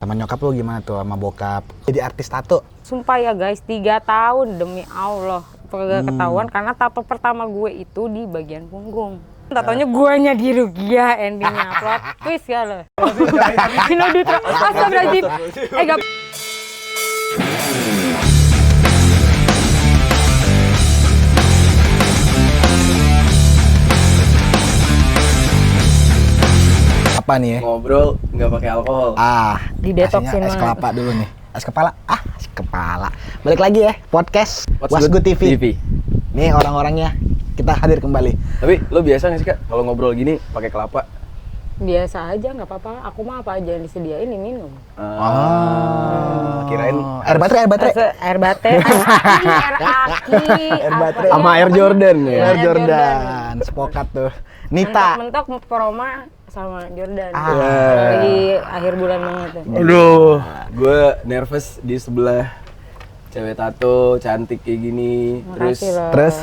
Sama nyokap lu gimana tuh sama bokap? Jadi artis tato? Sumpah ya guys, 3 tahun demi Allah. Kagak ketahuan karena tato pertama gue itu di bagian punggung. Tatonya guanya di Rugia endingnya. Plot twist ya lo. Vino Dutra, astagfirullahaladzim. Gak. Apa nih ya? Ngobrol nggak pakai alkohol. Di detoksin es banget. kelapa dulu nih. Es kepala. Es kepala. Balik lagi ya, podcast What's Good TV. TV. Nih orang-orangnya kita hadir kembali. Tapi lo biasa nggak sih Kak kalau ngobrol gini pakai kelapa? Biasa aja, nggak apa-apa. Aku mah apa aja yang disediain diminum. Kirain Air baterai. Air bate, air aki, Air baterai. sama Air Jordan ya. Air Jordan, sepokat tuh. Nita. Mentok Proma sama Jordan. Ah. Lagi akhir bulan banget tuh. Aduh, gue nervous di sebelah cewek tato cantik kayak gini. Makasih loh. Terus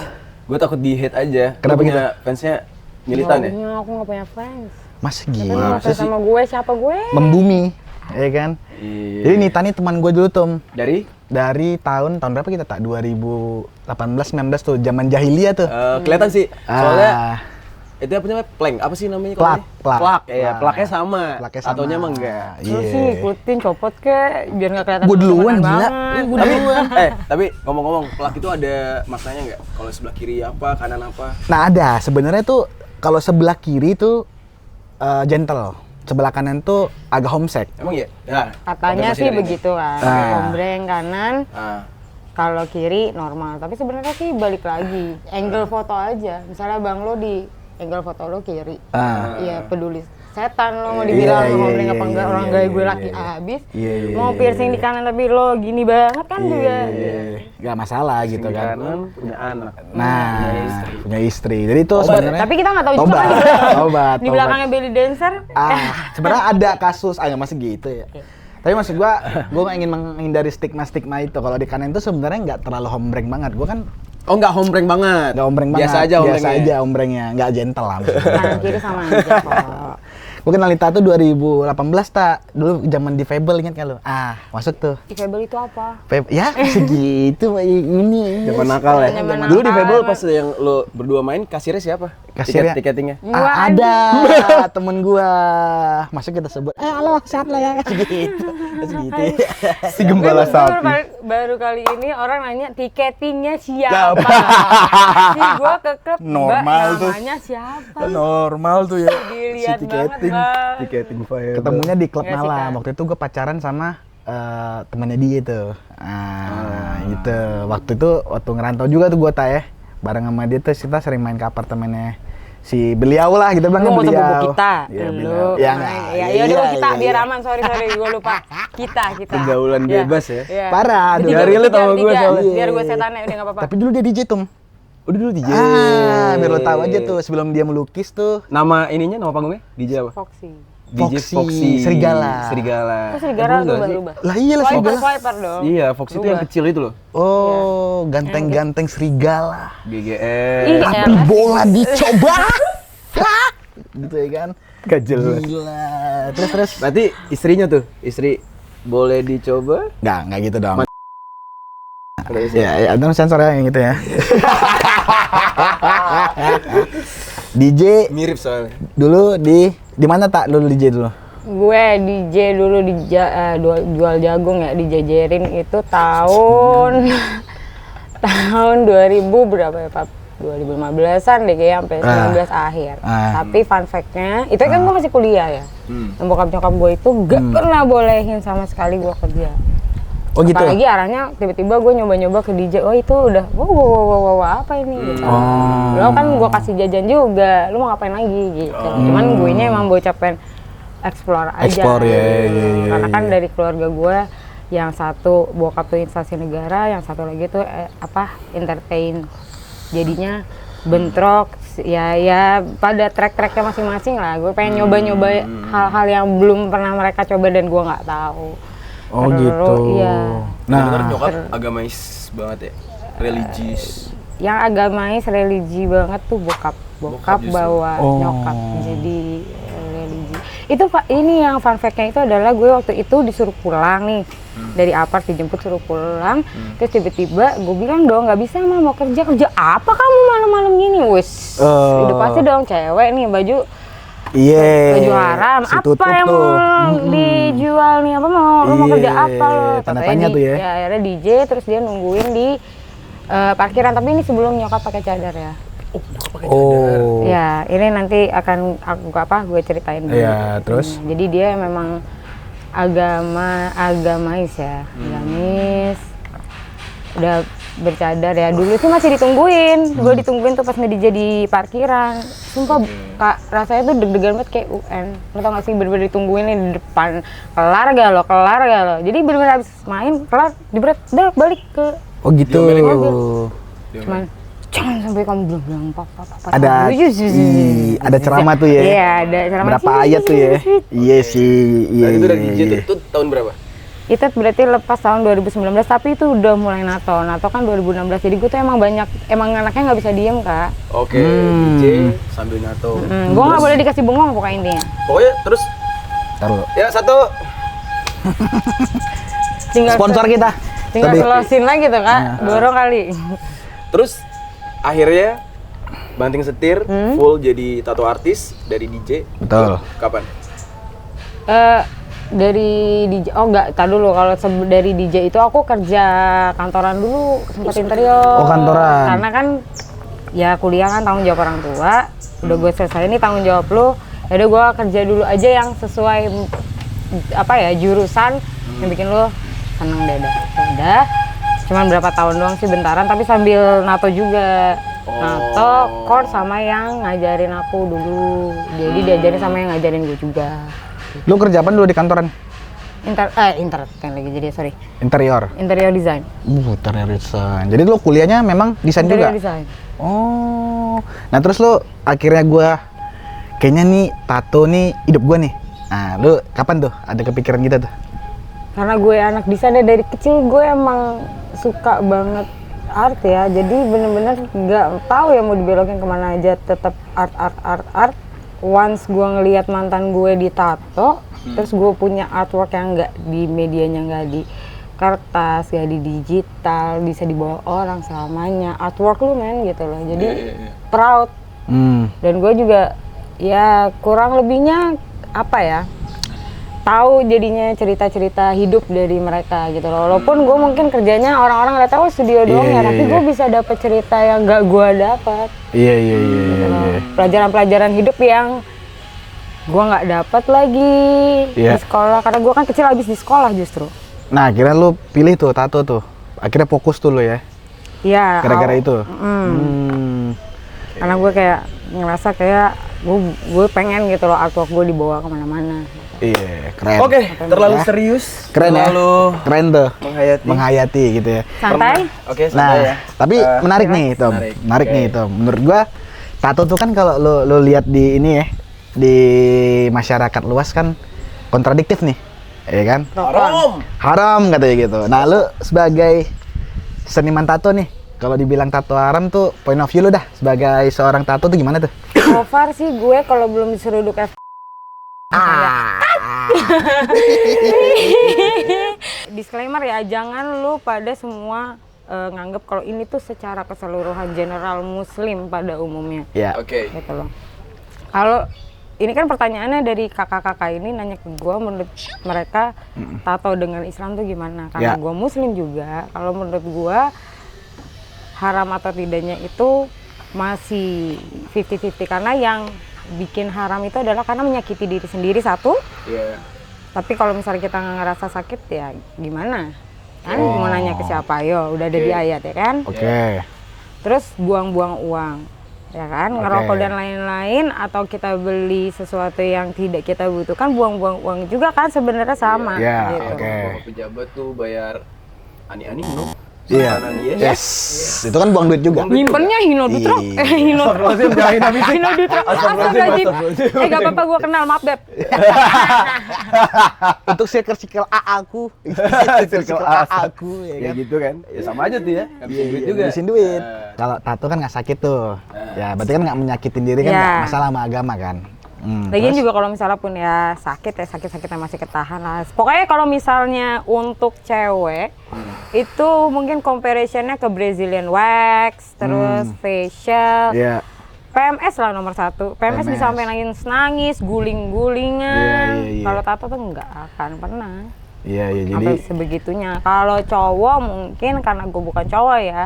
Gue takut di hate aja. Kenapa Lo punya fansnya militan ya? Aku nggak punya fans. Mas Tapi gila. nggak fans sama gue, siapa gue? Membumi, ya kan? Iya. Jadi Nita nih teman gue dulu tuh. Dari Tahun berapa kita tak? 2018-19 tuh, zaman jahiliyah tuh. kelihatan sih. Soalnya Ah. itu apa namanya? Plank. Apa sih namanya? Plak, plak. Plak. Iya, Plak. plaknya sama. Plaknya sama. Tatonya emang enggak. Lu sih ikutin copot ke biar nggak kelihatan. Gue duluan teman-teman gila. banget. Gue Tapi, duluan. tapi ngomong-ngomong, plak itu ada maknanya nggak? Kalau sebelah kiri apa, kanan apa? Nah ada, sebenarnya tuh kalau sebelah kiri tuh gentle, sebelah kanan tuh agak homesick. Emang iya? Ya, Katanya konfirmasi sih dari begitu kan. Ah. Ombreng kanan, ini. Ah. kalau kiri normal. Tapi sebenarnya sih balik lagi, angle foto aja. Misalnya bang lo di angle foto lo kiri, iya peduli setan lo mau dibilang Iya, ombreng iya, apa enggak, iya, orang iya, gaya iya, gue iya, laki iya. abis. Iya, iya, Mau iya, piercing iya. di kanan tapi lo gini banget kan juga. Gak masalah gitu kan. Kanan punya anak. Nah, punya istri. Jadi itu Obat. sebenarnya Tapi kita nggak tahu juga obat. kan. Obat. Di belakangnya belly dancer. Sebenarnya ada kasus, nggak masih gitu ya. Tapi maksud gua nggak ingin menghindari stigma itu. Kalau di kanan itu sebenarnya nggak terlalu hombreng banget. Gua kan Oh, nggak hombreng banget. nggak hombreng banget. Biasa aja hombrengnya. Biasa aja hombrengnya, nggak gentle lah maksudnya. Kanan kiri sama aja kok. Gua kenal Nita tuh 2018 tak. Dulu zaman di Fable, ingat nggak lu? Masuk tuh. Fable itu apa? Ya segitu ini. Zaman nakal ya. Zaman Dulu di nakal Fable emang. pas yang lo berdua main, kasirnya siapa? Kasirnya? Tiketingnya. Ada temen gua. Masuk kita sebut. Halo, sehat lah ya. Segitu. Segitu. Si gembala sapi. Baru kali ini orang nanya tiketingnya siapa? Si gua ke klub, Normal Mbak, tuh. namanya siapa? Normal tuh ya. Dilihat Si banget tiketing. Bang. Tiketing fire. Ketemunya di klub Nggak sih, malam. Kak? Waktu itu gue pacaran sama temennya dia tuh. Gitu. Waktu ngerantau juga tuh gue ya. Bareng sama dia tuh kita sering main ke apartemennya si beliau lah, kita bilang Lu nggak usah beliau. bubuk kita. Iya, Lu. beliau. Ya enggak. Ya udah kita biar aman. Sorry gua lupa. Kita. Pergaulan Ya. bebas ya. Iya. Parah, Bertiga, dari lu bertiga, sama gua bertiga. soalnya. Biar gue setannya udah enggak apa-apa. Tapi dulu dia DJ tuh. Udah dulu DJ. Biar lo tahu aja tuh sebelum dia melukis tuh. Nama ininya, nama panggungnya? DJ apa? Foxy. DJ Foxy. Serigala. Kok serigala berubah-ubah? Lah iya lah serigala. Swiper dong. Iya, Foxy itu yang kecil itu loh. Oh, ganteng-ganteng serigala. GGS. Iya. Tapi bola dicoba. Hah? Gitu ya kan. Gak jelas. Gila. Terus. Berarti istrinya tuh, istri boleh dicoba? Nggak gitu dong. Ya, ada sensor ya yang gitu ya. DJ Mirip soalnya. dulu di mana tak dulu DJ dulu? Gue DJ dulu di jual jagung ya, dijajarin itu tahun tahun 2000 berapa ya Pak? 2015-an deh kayaknya sampai 19 akhir. Tapi fun fact-nya, itu kan gue masih kuliah ya. Dan bokap nyokap gue itu gak pernah bolehin sama sekali gue kerja. Oh gitu. Apalagi arahnya tiba-tiba gue nyoba-nyoba ke DJ, oh itu udah wow, apa ini gitu. Lo kan gue kasih jajan juga, lu mau ngapain lagi gitu. Cuman gue nya emang bocah pengen explore aja. Explore, ya. Karena kan dari keluarga gue yang satu bokap tuh instansi negara, yang satu lagi tuh entertain. Jadinya bentrok ya pada track-tracknya masing-masing lah. Gue pengen nyoba-nyoba hal-hal yang belum pernah mereka coba dan gue nggak tahu. Oh Terus, gitu. Iya. Nah, nyokap agamais banget ya, religius. Yang agamais religi banget tuh bokap Bokap justru. bawa Oh. nyokap jadi religi. Itu ini yang fun fact-nya itu adalah gue waktu itu disuruh pulang nih. Dari apart dijemput suruh pulang. Terus tiba-tiba gue bilang dong nggak bisa mah mau kerja. Kerja apa kamu malam-malam gini? Wes. Udah pasti dong cewek nih baju baju haram. si Apa tutup yang tuh. mau dijual nih? Apa mau mau kerja apa lo? Tanda Katanya tanya tuh ya. Ya akhirnya DJ terus dia nungguin di parkiran, tapi ini sebelum nyokap pakai cadar ya. Oh. Ya, ini nanti akan gue ceritain dulu. Iya, terus? Jadi dia memang agamais ya, agamis. Udah bercadar ya. Dulu sih masih ditungguin. Gue ditungguin tuh pas nge-DJ di parkiran. Sumpah, Kak, rasanya tuh deg-degan banget kayak UN. Lo tau gak sih bener-bener ditungguin nih di depan. Kelar gak lo? Jadi bener-bener habis main, kelar, diberet, udah balik ke Oh gitu. cuman jangan sampai kamu bilang papa Ada ceramah tuh ya. Iya, ada ceramah. Berapa ayat tuh ya? Iya sih. Iya. Nah, itu dari iya, DJ iya. itu tahun berapa? Itu berarti lepas tahun 2019, tapi itu udah mulai NATO kan 2016. Jadi gue tuh emang anaknya nggak bisa diem, Kak. Oke, DJ sambil nato. Gue nggak boleh dikasih bengong pokoknya intinya. Pokoknya terus Taruh. ya satu. Sponsor kita. Tinggal Tadi. selosin lagi tuh, Kak. Dorong kali. Terus akhirnya banting setir full jadi tato artis dari DJ. Betul. Kapan? Dari DJ, oh enggak, tar dulu. Kalau dari DJ itu aku kerja kantoran dulu, sempat interior. Oh, kantoran. Karena kan ya kuliah kan tanggung jawab orang tua. Udah gue selesai ini tanggung jawab lu. Yaudah gue kerja dulu aja yang sesuai apa ya jurusan yang bikin lu seneng deh. Udah. Cuman berapa tahun doang sih, bentaran, tapi sambil NATO juga. NATO, course sama yang ngajarin aku dulu. Jadi diajarin sama yang ngajarin gue juga. Lu kerja apa dulu di kantoran? Internet kan lagi jadi sorry. Interior. Interior design. Interior design. Jadi lu kuliahnya memang desain Interior juga? design. Oh. Nah, terus lu akhirnya gua kayaknya nih tato nih hidup gua nih. Nah, lu kapan tuh ada kepikiran gitu tuh? Karena gue anak desain dari kecil, gue emang suka banget art ya. Jadi bener-bener nggak tahu ya mau dibelokin kemana aja, tetap art. Once gue ngelihat mantan gue ditato, terus gue punya artwork yang nggak di medianya, nggak di kertas, nggak di digital, bisa dibawa orang selamanya. Artwork lu men gitu loh. Jadi proud. Dan gue juga ya kurang lebihnya apa ya? Tahu jadinya cerita-cerita hidup dari mereka gitu loh. Walaupun gue mungkin kerjanya orang-orang nggak tahu studio doang ya, tapi gue bisa dapat cerita yang nggak gue dapat. Iya. Pelajaran-pelajaran hidup yang gue nggak dapat lagi di sekolah, karena gue kan kecil habis di sekolah justru. Nah, akhirnya lu pilih tuh tato tuh. Akhirnya fokus tuh lu ya. Iya. Gara-gara itu. Karena gue kayak ngerasa kayak gue pengen gitu loh artwork gue dibawa kemana-mana. Iya, keren. Oke, terlalu serius. Keren terlalu ya. Keren tuh. menghayati. gitu ya. Santai. Oke, Nah, santai ya. tapi menarik nih, Tom. Menarik nih, Tom. Menurut gua tato tuh kan kalau lu lihat di ini ya, di masyarakat luas kan kontradiktif nih. Ya kan? Haram katanya gitu. Nah, lu sebagai seniman tato nih, kalau dibilang tato haram tuh point of view lu dah sebagai seorang tato tuh gimana tuh? So far sih gue kalau belum diseruduk disclaimer ya, jangan lu pada semua nganggep kalau ini tuh secara keseluruhan general muslim pada umumnya. Ya. Oke. Gitu loh. Kalau ini kan pertanyaannya dari kakak-kakak ini nanya ke gue, menurut mereka tato dengan Islam tuh gimana? Karena gue muslim juga, kalau menurut gue haram atau tidaknya itu masih 50-50, karena yang bikin haram itu adalah karena menyakiti diri sendiri satu. Tapi kalau misalnya kita nggak ngerasa sakit ya gimana? Kan mau nanya ke siapa? Yo, udah ada di ayat ya kan? Terus buang-buang uang, ya kan? Ngerokok dan lain-lain, atau kita beli sesuatu yang tidak kita butuhkan, buang-buang uang juga kan sebenarnya sama. Gitu. Pejabat tuh bayar ani-ani bro. Iya. Yes. Itu kan buang duit juga. Nyimpennya Hinodutra. Hinodutra. Astagfirullahaladzim. Gak apa-apa, gue kenal, maaf Beb. Untuk circle A aku. Circle A aku. Ya gitu kan. Ya sama aja tuh ya. Habisin duit juga. Habisin duit. Kalau tato kan nggak sakit tuh. Ya berarti kan nggak menyakitin diri kan, nggak masalah sama agama kan. Lagian juga kalau misalnya pun ya sakit-sakitnya masih ketahan lah. Pokoknya kalau misalnya untuk cewek itu mungkin comparisonnya ke Brazilian wax, terus facial, Iya. PMS lah nomor 1. PMS bisa sampai nangis, guling-gulingan. Iya. Kalau tato tuh nggak akan pernah. Iya, jadi Sampai sebegitunya. Kalau cowok mungkin karena gue bukan cowok ya.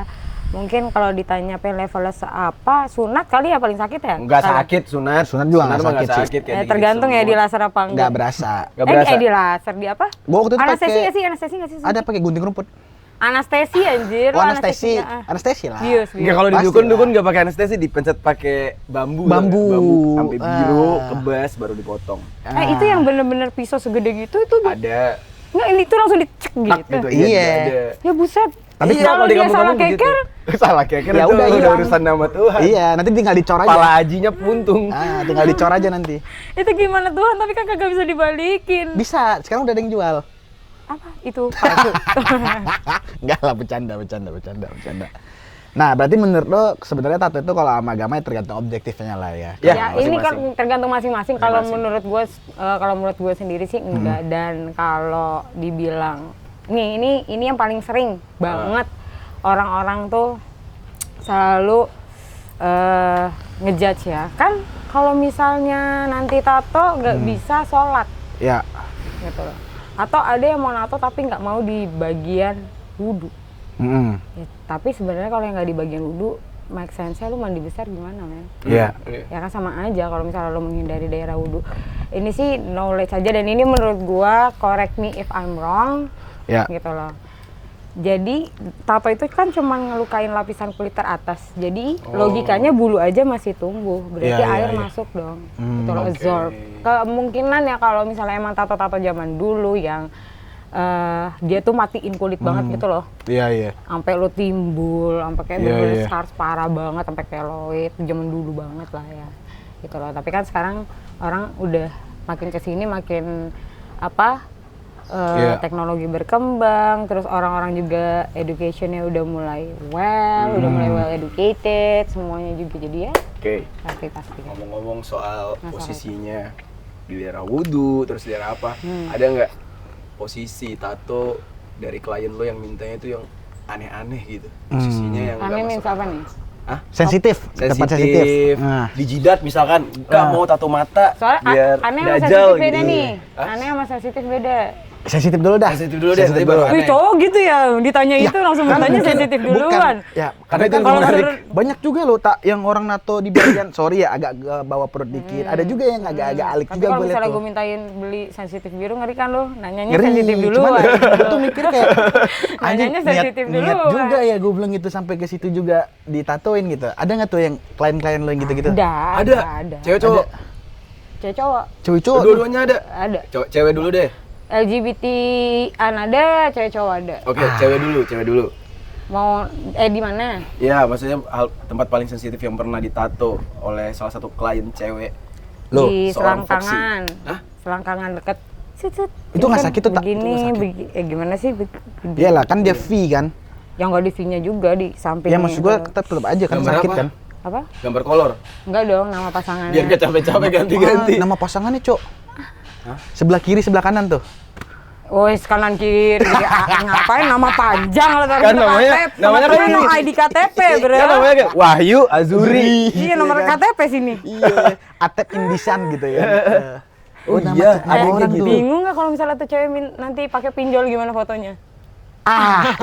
Mungkin kalau ditanya levelnya seapa, sunat kali ya paling sakit ya? Enggak sakit sunat. Sunat juga nggak mah sakit sih. kayak dikit Tergantung ya semut. di laser apa enggak. nggak berasa. Nggak berasa. Di laser di apa? Gua waktu itu Anestesi pakai- nggak sih? Anestesi nggak sih? Ada pakai gunting rumput. Anestesi anjir. Oh, Lo anestesi. ah. Anestesi lah. Bius. Enggak, kalau di Pasti dukun lah. nggak pakai anestesi, dipencet pakai bambu. Bambu. Sampai biru, Ah. kebas baru dipotong. Itu yang bener-bener pisau segede gitu itu Ada nggak, ini tuh langsung dicek tak gitu. gitu. Iya. juga ada. Ya buset. Tapi Iya, kalau di dia kampung salah kamu begitu. keker, Salah keker Ya itu udah udah hilang. urusan nama Tuhan. Iya, nanti tinggal dicor aja. Kepala hajinya puntung. Tinggal dicor aja nanti. itu gimana Tuhan? Tapi kan kagak bisa dibalikin. Bisa, sekarang udah ada yang jual. Apa itu? Palsu. Enggak lah, bercanda. Nah, berarti menurut lo sebenarnya tato itu kalau sama agama ya tergantung objektifnya lah ya. Ya, Ya, ini kan masing-masing. tergantung masing-masing. Kalau Masing-masing. menurut gue sendiri sih enggak. Dan kalau dibilang ini yang paling sering banget orang-orang tuh selalu ngejudge ya. Kan kalau misalnya nanti tato nggak bisa sholat Ya. gitu loh. Atau ada yang mau nato tapi nggak mau di bagian wudhu. Mm-mm. Ya, tapi sebenarnya kalau yang nggak di bagian wudhu, make sense-nya lu mandi besar gimana, men? Iya. Ya kan sama aja kalau misalnya lu menghindari daerah wudhu. Ini sih knowledge aja dan ini menurut gua, correct me if I'm wrong, Ya. gitu loh. Jadi tato itu kan cuma ngelukain lapisan kulit teratas. Jadi logikanya bulu aja masih tumbuh, berarti Iya, air iya. masuk dong. Gitu loh, Oke. absorb. Kemungkinan ya kalau misalnya emang tato-tato zaman dulu yang dia tuh matiin kulit banget gitu loh. Iya. Sampai lo timbul, sampai kayak Iya, bener-bener iya. scars parah banget, sampai keloid, zaman dulu banget lah ya. Gitu loh. Tapi kan sekarang orang udah makin kesini makin apa? Iya. Teknologi berkembang, terus orang-orang juga educationnya udah mulai udah mulai well educated, semuanya juga jadi ya Oke. pasti. Ngomong-ngomong soal Masalah. posisinya di daerah wudhu, terus di daerah apa? Ada nggak posisi tato dari klien lo yang mintanya itu yang aneh-aneh gitu? Posisinya yang nggak Aneh masuk means apa akal. nih? Hah? Sensitif, tempat sensitif. Sensitif, Nah. di jidat misalkan, nggak mau tato mata Soalnya biar aneh sama dajal sensitif gitu. beda nih. Hah? Aneh sama sensitif beda. Sensitif dulu dah. Sensitif dulu deh, nanti baru Wih, aneh. cowok gitu ya, ditanya itu langsung bertanya sensitif duluan. Bukan. Ya, karena itu Kalau menarik. menurut- Banyak juga loh tak yang orang nato di bagian sorry ya agak bawa perut dikit. Ada juga yang agak-agak alik Tapi juga kalau gue liat misalnya tuh. gue mintain beli sensitif biru, ngeri kan lo? Nanyanya Ngeri, sensitif cuman duluan. gue tuh mikir kayak anjing Nanyanya niat, sensitif niat duluan. juga ya gue bilang gitu sampai ke situ juga ditatoin gitu. Ada nggak tuh yang klien-klien lo yang gitu-gitu? Ada. Cewek cowok. Cewek cowok. Cowok-cowok. Dua-duanya ada. Ada. Cewek dulu deh. LGBT an ada, cewek cowok ada. Oke, cewek dulu. Mau di mana? Ya, maksudnya tempat paling sensitif yang pernah ditato oleh salah satu klien cewek. Loh, Di seorang selangkangan. Hah? Selangkangan deket. Set. Itu nggak sakit tuh, Tak? Begini, Itu nggak gimana sih? Iyalah kan dia V kan. Yang nggak di V-nya juga di samping. Ya maksud gue tetap aja kan Gambar sakit apa? kan. Iya. Apa? Gambar kolor. Enggak dong, nama pasangannya. Biar gak capek-capek ganti-ganti. Nama pasangannya, Cok. Sebelah kiri, sebelah kanan tuh. Wes kanan kiri, ngapain nama panjang lah taruh Kan di namanya- KTP. namanya Nomor kan ini. ID KTP, bro. Ya namanya kayak Wahyu Azuri. Iya, nomor KTP sini. Iya, Atep Indisan gitu ya. Oh nama iya, nama ada orang kayak gitu. tuh. Bingung nggak kalau misalnya tuh cewek nanti pakai pinjol gimana fotonya?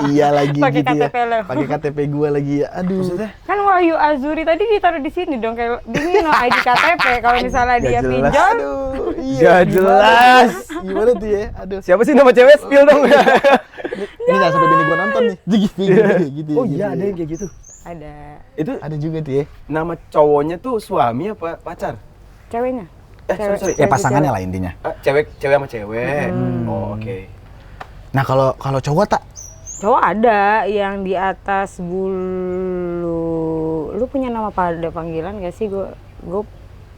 Iya lagi Pakai gitu ya. KTP lo. Pakai KTP gua lagi ya. Aduh. Maksudnya? Kan Wahyu Azuri tadi ditaruh di sini dong, kayak ini no ID KTP. Kalau misalnya dia jelas. pinjol, Aduh, iya. Gak gimana? jelas. Gimana tuh ya? Aduh. Siapa sih nama cewek? Spill dong. Ini jangan sampai bini gua nonton nih. Gitu gitu. Oh gitu. iya, ada yang kayak gitu. ada Itu Ada juga tuh ya. nama cowoknya tuh suami apa pacar? ceweknya. Sorry. Ya pasangannya lah intinya. Cewek sama cewek. Oh, oke. Nah, kalau cowok tak Cowok ada yang di atas bulu. Lu punya nama pada panggilan gak sih? Gue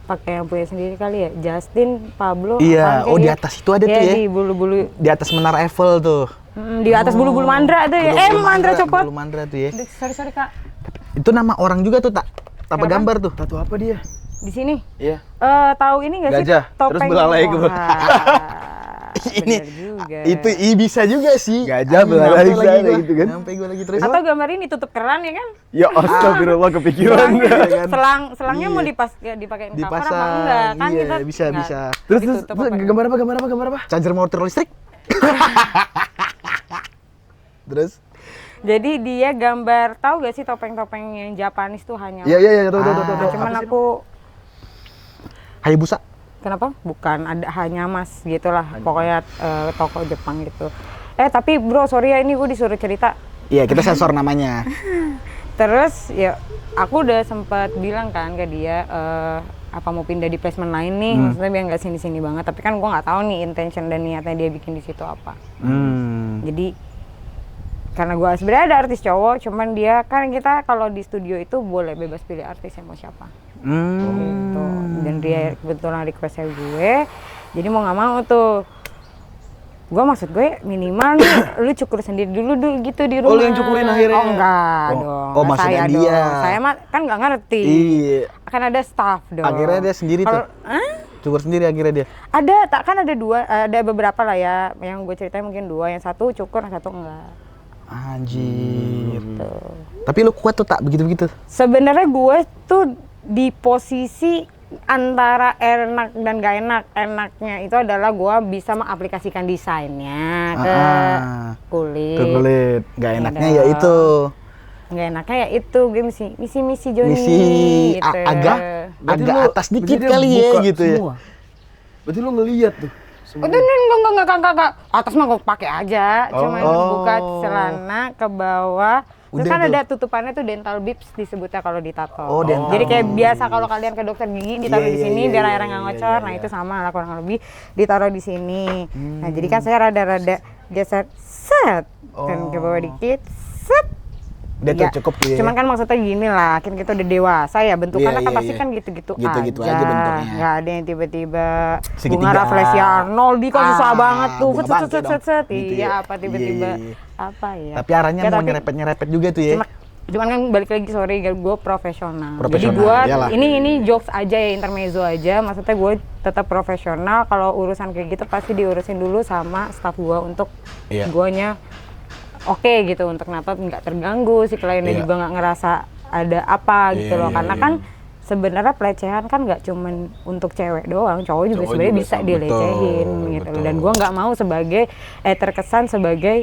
pakai yang punya sendiri kali ya. Justin, Pablo. Iya, apaan oh, kayak di gitu. atas itu ada tuh Iya, ya. di bulu-bulu. di atas menara Eiffel tuh. Di atas bulu-bulu mandra tuh ya. Bulu Mandra copot. Bulu mandra tuh ya. Sorry kak. Itu nama orang juga tuh tak. Tanpa Kenapa? gambar tuh. Tato apa dia? Di sini. Iya. Tahu ini nggak sih? Gajah, terus belalai ke bawah. Ini Bener juga. itu bisa juga sih. Gajah Anjing, belalai nyampe lagi sana gua. gitu kan. Nyampe gue lagi terus. Atau gambar ini tutup keran ya kan? Ya astagfirullah kepikiran. Selangnya mau dipakai cover apa Dipasang. enggak? Kan Iya, kita bisa, nggak bisa. Terus ditutup apa enggak? gambar apa? Charger motor listrik. Terus? Jadi dia gambar, tahu gak sih topeng-topeng yang Japanese tuh hanya. Iya, tahu. Nah, cuman aku Hayabusa. kenapa? Bukan, ada hanya mas gitulah. Pokoknya toko Jepang gitu. Tapi bro, sorry ya ini gue disuruh cerita. Iya, kita sensor namanya. Terus ya aku udah sempat bilang kan ke dia apa mau pindah di placement lain nih, maksudnya biar nggak sini-sini banget. Tapi kan gue nggak tahu nih intention dan niatnya dia bikin di situ apa. Jadi karena gue sebenarnya ada artis cowok, cuman dia kan kita kalau di studio itu boleh bebas pilih artis yang mau siapa. Gitu. Dan dia kebetulan requestnya gue, jadi mau nggak mau tuh. Gue maksud gue minimal nih lu cukur sendiri dulu gitu di rumah. Oh, lu yang cukurin akhirnya? Oh enggak Oh, dong. oh, Nggak maksudnya saya dia. dong. Saya mah kan nggak ngerti. Iya. Kan ada staff dong. Akhirnya dia sendiri tuh. Cukur sendiri akhirnya dia. Kan ada dua, ada beberapa lah ya. Yang gue ceritain mungkin dua, yang satu cukur, yang satu enggak. Anjir. Gitu. Tapi lu kuat tuh tak begitu-begitu. Sebenarnya gue tuh di posisi antara enak dan gak enak. Enaknya itu adalah gue bisa mengaplikasikan desainnya ke kulit. Ke kulit. Gak Iya enaknya dong. ya itu. Nggak enaknya ya itu, gue misi Joni Misi gitu. agak atas dikit berarti dia kali ya buka gitu ya. semua. Berarti lu ngeliat tuh. Udah enggak. Atas mah gue pakai aja, cuman Oh. buka celana ke bawah. Terus Udah kan tuh. ada tutupannya tuh dental bibs disebutnya kalau di tato. Oh, dental. Jadi kayak biasa kalau kalian ke dokter gigi ditaruh Iya, di sini iya, biar iya, airnya nggak iya, ngocor. iya, Nah iya. itu sama lah kurang lebih ditaruh di sini. Nah jadi kan saya rada-rada geser set dan ke bawah dikit set. Udah tuh cukup gitu ya. Cuman kan maksudnya gini lah, kan kita udah dewasa ya, bentukannya Iya, kan pasti iya. kan gitu-gitu Gitu-gitu aja bentuknya. Nggak ada yang tiba-tiba Segitiga. bunga Rafflesia Arnoldi kan susah banget tuh. bunga bangke dong. Gitu Iya ya. apa tiba-tiba Iya, iya. apa ya. Tapi arahnya Ya, mau tapi nyerepet-nyerepet juga tuh ya. cuman kan balik lagi sorry gue profesional. Jadi Profesional, gue iyalah. ini jokes aja ya, intermezzo aja. Maksudnya gue tetap profesional. Kalau urusan kayak gitu pasti diurusin dulu sama staff gue untuk Iya. guanya oke gitu, untuk kenapa nggak terganggu si kliennya Iya. juga nggak ngerasa ada apa gitu Iya, loh. iya, Karena iya. kan sebenarnya pelecehan kan nggak cuman untuk cewek doang, cowok juga Cowok sebenarnya juga bisa sama. dilecehin Betul, gitu loh. betul. Dan gue nggak mau sebagai terkesan sebagai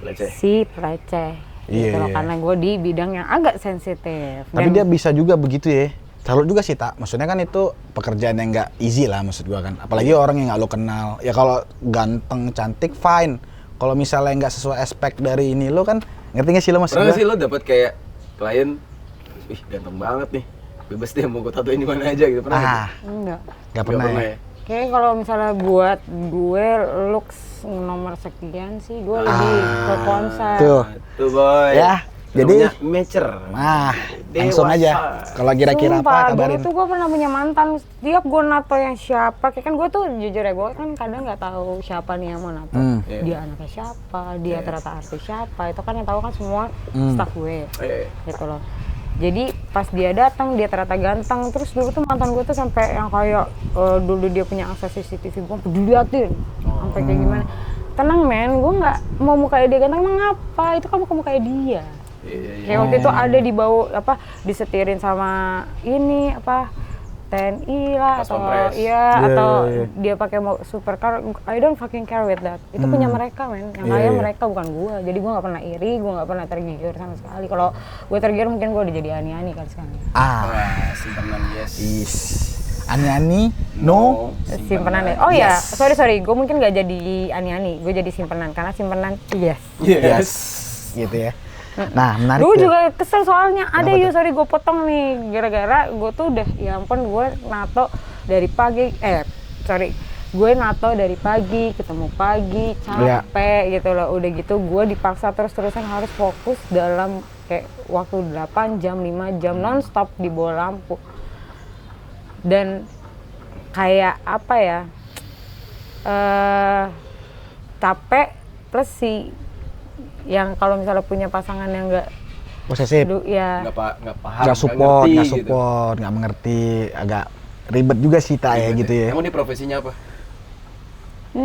Leceh. si peleceh gitu Iya, loh, iya. karena gue di bidang yang agak sensitif. Tapi Dan dia bisa juga begitu ya. Salut juga sih tak. Maksudnya kan itu pekerjaan yang nggak easy lah maksud gua kan. Apalagi orang yang nggak lo kenal. Ya kalau ganteng cantik fine. Kalau misalnya nggak sesuai aspek dari ini lo kan, ngerti nggak sih lo maksud Pernah gua? nggak sih lo dapet kayak klien, wih ganteng banget nih, bebas deh mau gue tatoin di mana aja gitu, pernah nggak? enggak. Nggak pernah ya. Kayaknya kalau misalnya buat gue looks nomor sekian sih, gue lebih ke konsep. Tuh. Tuh boy. Ya, jadi- namanya mature. Nah, langsung Dewasa. aja. Kalau kira-kira Sumpah, apa kabarin. dulu tuh gue pernah punya mantan, setiap gue nato yang siapa, kayak kan gue tuh jujur ya, gue kan kadang nggak tahu siapa nih yang mau nato. Dia anaknya siapa, dia ternyata artis siapa, itu kan yang tahu kan semua staff gue, gitu loh. Jadi pas dia datang, dia ternyata ganteng, terus dulu tuh mantan gue tuh sampai yang kayak dulu dia punya akses CCTV, gue diliatin, sampai kayak gimana. Tenang men, gue nggak mau mukanya dia ganteng, emang ngapa? Itu kan bukan mukanya dia. Kayak waktu itu ada dibawa apa disetirin sama ini apa TNI lah Pas atau pampres. atau dia pakai supercar. I don't fucking care with that. Itu punya mereka men, yang kaya mereka bukan gua. Jadi gua nggak pernah iri, gua nggak pernah tergigir sama sekali. Kalau gua tergigir mungkin gua udah jadi ani-ani kan sekarang. Wah, simpenan yes. Is. Ani-ani, no. Simpenan ya. Oh ya, sorry, gue mungkin nggak jadi ani-ani, gue jadi simpenan karena simpenan yes. Yes. Gitu ya. Nah, menarik Gue tuh. juga kesel soalnya ada sorry gue potong nih gara-gara gue tuh udah ya ampun gue nato dari pagi gue nato dari pagi ketemu pagi capek gitu loh, udah gitu gue dipaksa terus-terusan harus fokus dalam kayak waktu 8 jam 5 jam nonstop di bawah lampu dan kayak apa ya capek plus si yang kalau misalnya punya pasangan yang nggak Posesif. Ya nggak paham, Nggak support, ngerti nggak gitu. support, nggak mengerti, agak ribet juga sih tak ya Ribet gitu ya. Emang dia profesinya apa? Gua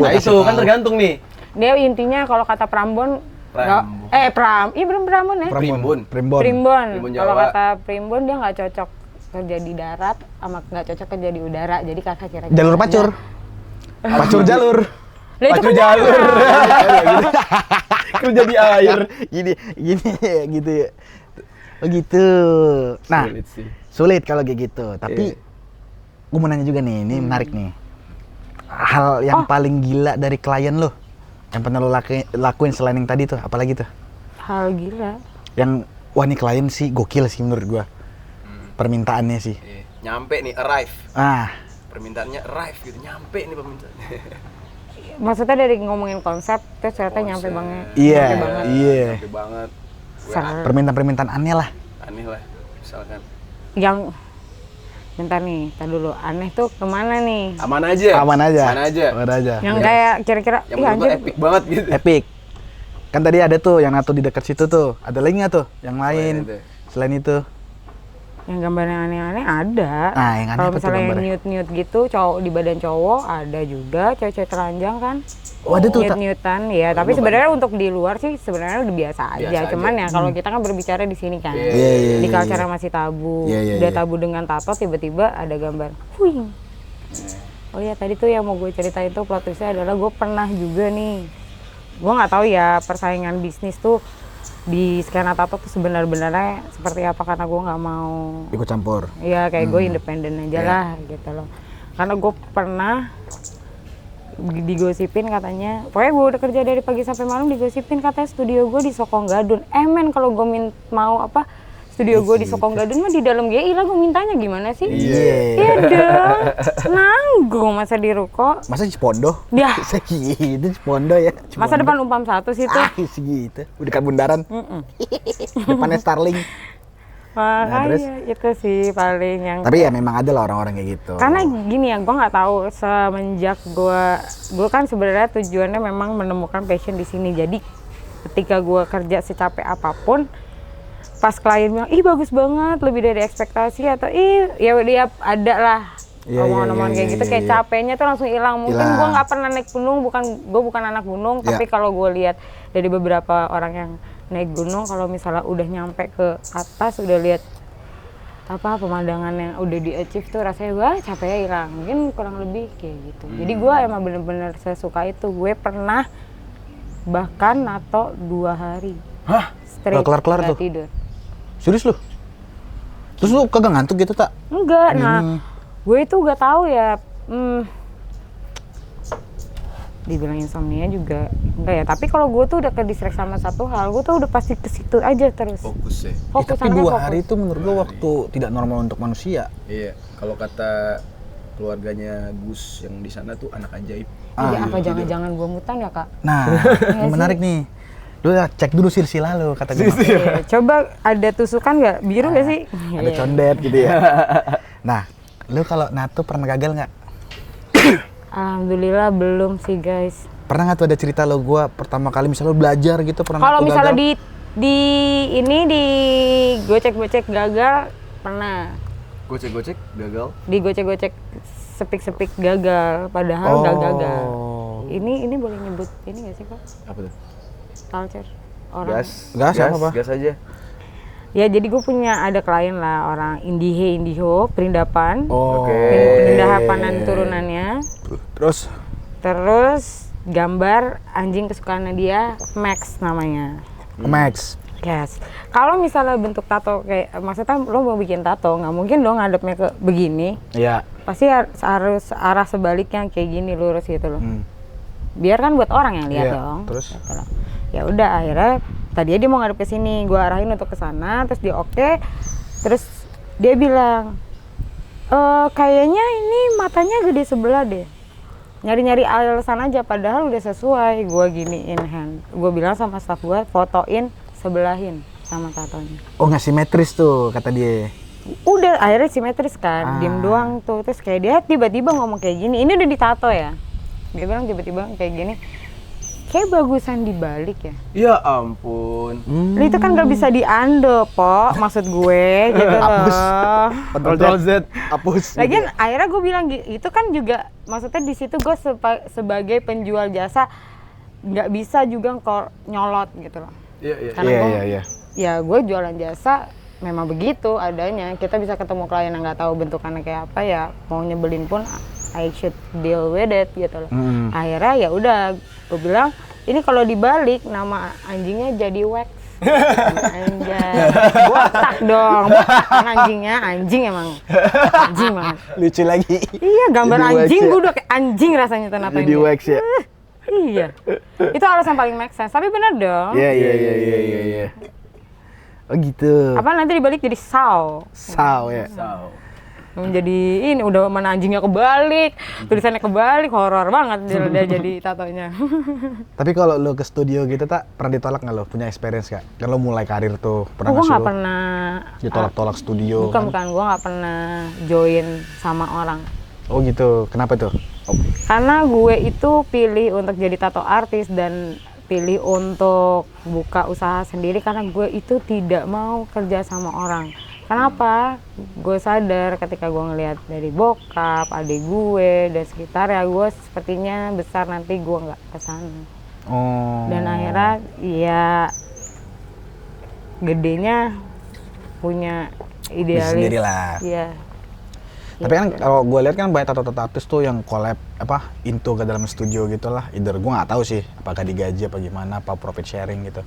Nah itu kasih kan tahu. tergantung nih. dia intinya kalau kata Prambon Prambon. iya belum Prambon ya. Primbon. Primbon. Primbon. Primbon Kalau Jawa. kata Primbon dia nggak cocok kerja di darat sama nggak cocok kerja di udara. Jadi kakak kira-kira Jalur pacur. Pacur jalur. Lah itu Pacu kan jalur. Kerja di air. Gini gitu ya. Oh gitu. Nah, Sulit sih. sulit kalau kayak gitu. Tapi gue mau nanya juga nih, ini menarik nih. Hal yang paling gila dari klien lo yang pernah lo lakuin selain yang tadi tuh, apalagi tuh? hal gila. Yang wah nih klien sih gokil sih menurut gua. Permintaannya sih. Nyampe nih, arrive. Permintaannya arrive gitu, nyampe nih permintaannya. Maksudnya dari ngomongin konsep terus ternyata nyampe banget. Iya, Nyampe banget. iya. Nyampe banget. Permintaan-permintaan aneh lah. Aneh lah, misalkan. Yang bentar nih, tar dulu. Aneh tuh kemana nih? Aman aja. Aman aja. Aman aja. Aman aja. Yang kayak kira-kira Yang ih menurut gua anjir. epic banget gitu. Epic. Kan tadi ada tuh yang nato di dekat situ tuh. Ada lagi nggak tuh yang lain? itu. Selain itu. Yang gambar yang aneh-aneh ada. Ah, yang aneh Kalau apa tuh misalnya yang gambarnya? nude-nude gitu, cowok di badan cowok ada juga, cewek-cewek telanjang kan. Oh, ada tuh, Tak? Nude-nudean ya, tapi sebenarnya untuk di luar sih sebenarnya udah biasa aja. Biasa Cuman aja. ya kalau kita kan berbicara di sini kan. Iya, Di iya, culture masih tabu. Iya, iya, Udah iya. tabu dengan tato tiba-tiba ada gambar. Wih. Oh iya tadi tuh yang mau gue ceritain tuh plot twistnya adalah gue pernah juga nih. Gue nggak tahu ya persaingan bisnis tuh di skena tato tuh sebenarnya seperti apa karena gue nggak mau Ikut campur. ya kayak gue independen aja lah gitu loh karena gue pernah digosipin katanya pokoknya gue udah kerja dari pagi sampai malam digosipin katanya studio gue di Sokong Gadun men kalau gue mau apa studio gue di Sokong Gadun mah di dalam GI lah gue mintanya gimana sih iya dong nanggung masa di ruko Masa Cipondo? Ya. Segitu Cipondo ya. masa depan Umpam 1 situ Segitu. Udah dekat bundaran. Depannya Starling. makanya terus? itu sih paling yang Tapi ya memang ada lah orang-orang kayak gitu. karena gini ya gue nggak tahu semenjak gue kan sebenarnya tujuannya memang menemukan passion di sini jadi ketika gue kerja secapek apapun pas klien bilang ih bagus banget lebih dari ekspektasi atau ih ya dia ada lah Iya, omongan-omongan iya, kayak iya, gitu iya, kayak iya. capeknya tuh langsung hilang mungkin Hilang. gue nggak pernah naik gunung gue bukan anak gunung Iya. tapi kalau gue lihat dari beberapa orang yang naik gunung kalau misalnya udah nyampe ke atas udah lihat apa pemandangan yang udah di achieve tuh rasanya wah capeknya hilang mungkin kurang lebih kayak gitu jadi gue emang bener-bener sesuka itu gue pernah bahkan nato 2 hari Hah? straight Nggak kelar-kelar nggak tuh? tidur Serius lu? Terus lu kagak ngantuk gitu, Tak? enggak nah gue itu gak tahu ya dibilang insomnia juga enggak ya tapi kalau gue tuh udah ke distract sama satu hal gue tuh udah pasti ke situ aja terus Fokus ya. fokus tapi anaknya 2 fokus. hari itu menurut gua waktu tidak normal untuk manusia. Iya, kalau kata keluarganya Gus yang di sana tuh anak ajaib. Iya, apa jangan-jangan gue mutan ya kak Nah, ini menarik nih. Lu cek dulu silsilah lu kata gua. Iya, coba ada tusukan nggak biru nggak sih Ada Iya. condet gitu ya. Nah, lu kalau nato pernah gagal nggak? Alhamdulillah belum sih guys Pernah nggak tuh ada cerita lo gua pertama kali misalnya lu belajar gitu pernah kalau nato misalnya gagal? di gocek-gocek gagal pernah Gocek-gocek gagal. di gocek-gocek sepik-sepik gagal padahal nggak gagal Oh. ini boleh nyebut ini nggak sih kak Apa tuh? culture orang Gas apa? Gas aja. ya jadi gue punya ada klien lah orang Indiho perindapan Oh. Oke. perindahapanan turunannya terus gambar anjing kesukaannya dia Max namanya Max. yes kalau misalnya bentuk tato kayak maksudnya lo mau bikin tato nggak mungkin dong ngadepnya ke begini Iya. pasti harus arah sebaliknya kayak gini lurus gitu loh biar kan buat orang yang lihat Iya, dong terus? gitu loh. Ya udah akhirnya tadi dia mau ngadep ke sini gue arahin untuk ke sana terus dia oke terus dia bilang kayaknya ini matanya gede sebelah deh nyari-nyari alasan aja padahal udah sesuai gue giniin hand gue bilang sama staff gue fotoin sebelahin sama tatonya Oh, nggak simetris tuh kata dia. udah akhirnya simetris kan diem doang tuh terus kayak dia tiba-tiba ngomong kayak gini ini udah ditato ya dia bilang tiba-tiba kayak gini kayak bagusan dibalik ya. Ya ampun. Itu kan gak bisa diando, Po, maksud gue gitu Hapus. loh. Ctrl Z, hapus. Lagian akhirnya gue bilang itu kan juga maksudnya di situ gue sebagai penjual jasa nggak bisa juga nyolot gitu loh. Iya, iya. Karena Iya. ya gue jualan jasa memang begitu adanya. Kita bisa ketemu klien yang nggak tahu bentukannya kayak apa ya, mau nyebelin pun I should deal with it gitu loh. Akhirnya ya udah gue bilang ini kalau dibalik nama anjingnya jadi wax. Anjay, botak dong, botak kan anjingnya, anjing emang, anjing banget. Lucu lagi. Iya, gambar Jadi anjing wax ya? gue udah kayak anjing rasanya tuh Jadi wax ya. Iya, itu alasan paling make sense, tapi bener dong. Iya. Oh gitu. Apa nanti dibalik jadi saw? Saw ya. Saw. Menjadi ini udah mana anjingnya kebalik, tulisannya kebalik, horor banget dia jadi tatonya. Tapi kalau lo ke studio gitu tak pernah ditolak nggak lo? Punya experience gak? Kan lo mulai karir tuh pernah Gue nggak sih nggak lo pernah. ditolak-tolak studio? Bukan, gue nggak pernah join sama orang. Oh gitu. Kenapa tuh? Oh. Karena gue itu pilih untuk jadi tato artis dan pilih untuk buka usaha sendiri karena gue itu tidak mau kerja sama orang. Kenapa? Gue sadar ketika gue ngelihat dari bokap, adik gue, dan sekitar ya gue sepertinya besar nanti gue nggak kesana. Oh. Dan akhirnya ya gedenya punya idealis. Sendiri lah. Iya. Tapi kan kalau gue lihat kan banyak tato-tato artis tuh yang collab into ke dalam studio gitulah. Either gue nggak tahu sih apakah digaji apa gimana, apa profit sharing gitu.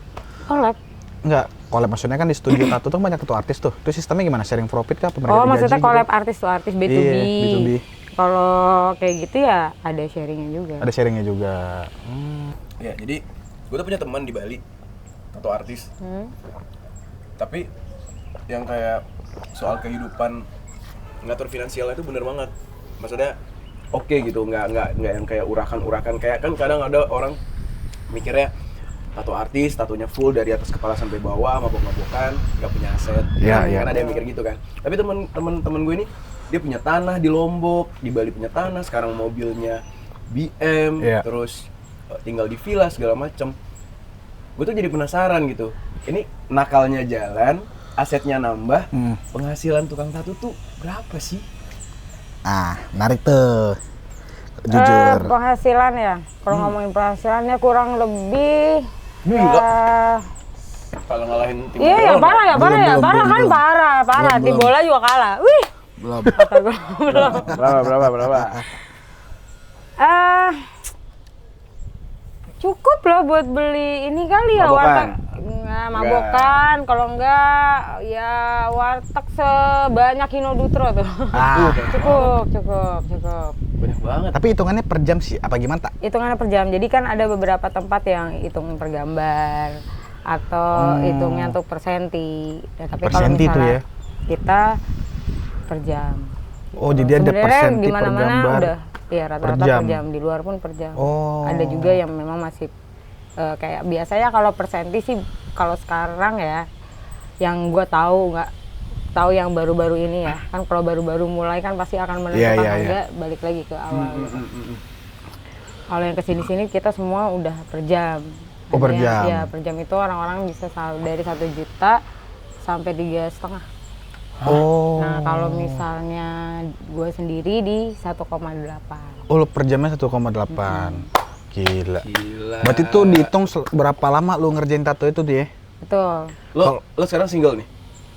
Collab. Enggak, collab maksudnya kan di studio tato tuh banyak tato artis tuh. Itu sistemnya gimana? Sharing profit kah? Apa mereka Oh, digaji maksudnya gitu? collab artis tuh artis B2B. Iya, B2B. Kalau kayak gitu ya ada sharingnya juga. Ada sharingnya juga. Ya, jadi gue tuh punya teman di Bali, tato artis. Tapi yang kayak soal kehidupan ngatur finansialnya itu bener banget. Maksudnya oke gitu, nggak yang kayak urakan-urakan kayak kan kadang ada orang mikirnya tato artis, tatonya full dari atas kepala sampai bawah, mabok-mabokan, nggak punya aset. Iya, iya. Kan ada yang mikir gitu kan. Tapi teman gue ini dia punya tanah di Lombok, di Bali punya tanah, sekarang mobilnya BM, Iya. terus tinggal di villa segala macem. Gue tuh jadi penasaran gitu. Ini nakalnya jalan, asetnya nambah, penghasilan tukang tato tuh berapa sih? Ah, menarik tuh. Jujur. Penghasilan ya. Kalau ngomongin penghasilannya kurang lebih Gila. ya. Kalau ngalahin tim Iya, ya bola, parah ya, parah ya, Belum, parah belum, kan belum. parah. Tim Belum. bola juga kalah. Wih. Belum. Kata gue belum. berapa? Cukup loh buat beli ini kali ya Mabokan? warteg. Nggak, mabokan, kalau enggak ya warteg sebanyak Hinodutro tuh. Ah. Cukup. Banyak banget. Tapi hitungannya per jam sih, apa gimana tak? Hitungannya per jam. Jadi kan ada beberapa tempat yang hitung per gambar atau hitungnya untuk per senti. Ya, tapi Per kalau senti tuh misalnya ya? kita per jam. Oh, jadi ada per Sebenarnya senti di per mana-mana gambar. udah ya rata-rata jam. per jam, di luar pun per jam. Oh. Ada juga yang memang masih kayak biasanya kalau per senti sih kalau sekarang ya yang gue tahu nggak tahu yang baru-baru ini ya kan kalau baru-baru mulai kan pasti akan menentukan Iya. harga balik lagi ke awal. Kalau yang kesini-sini kita semua udah per jam. Oh, per Ada yang- jam. Iya per jam itu orang-orang bisa dari 1 juta sampai 3,5. Oh. Nah kalau misalnya gue sendiri di 1,8. Oh, lo per jamnya 1,8. Gila. Gila. Berarti tuh dihitung berapa lama lu ngerjain tato itu dia? Betul. Lo sekarang single nih?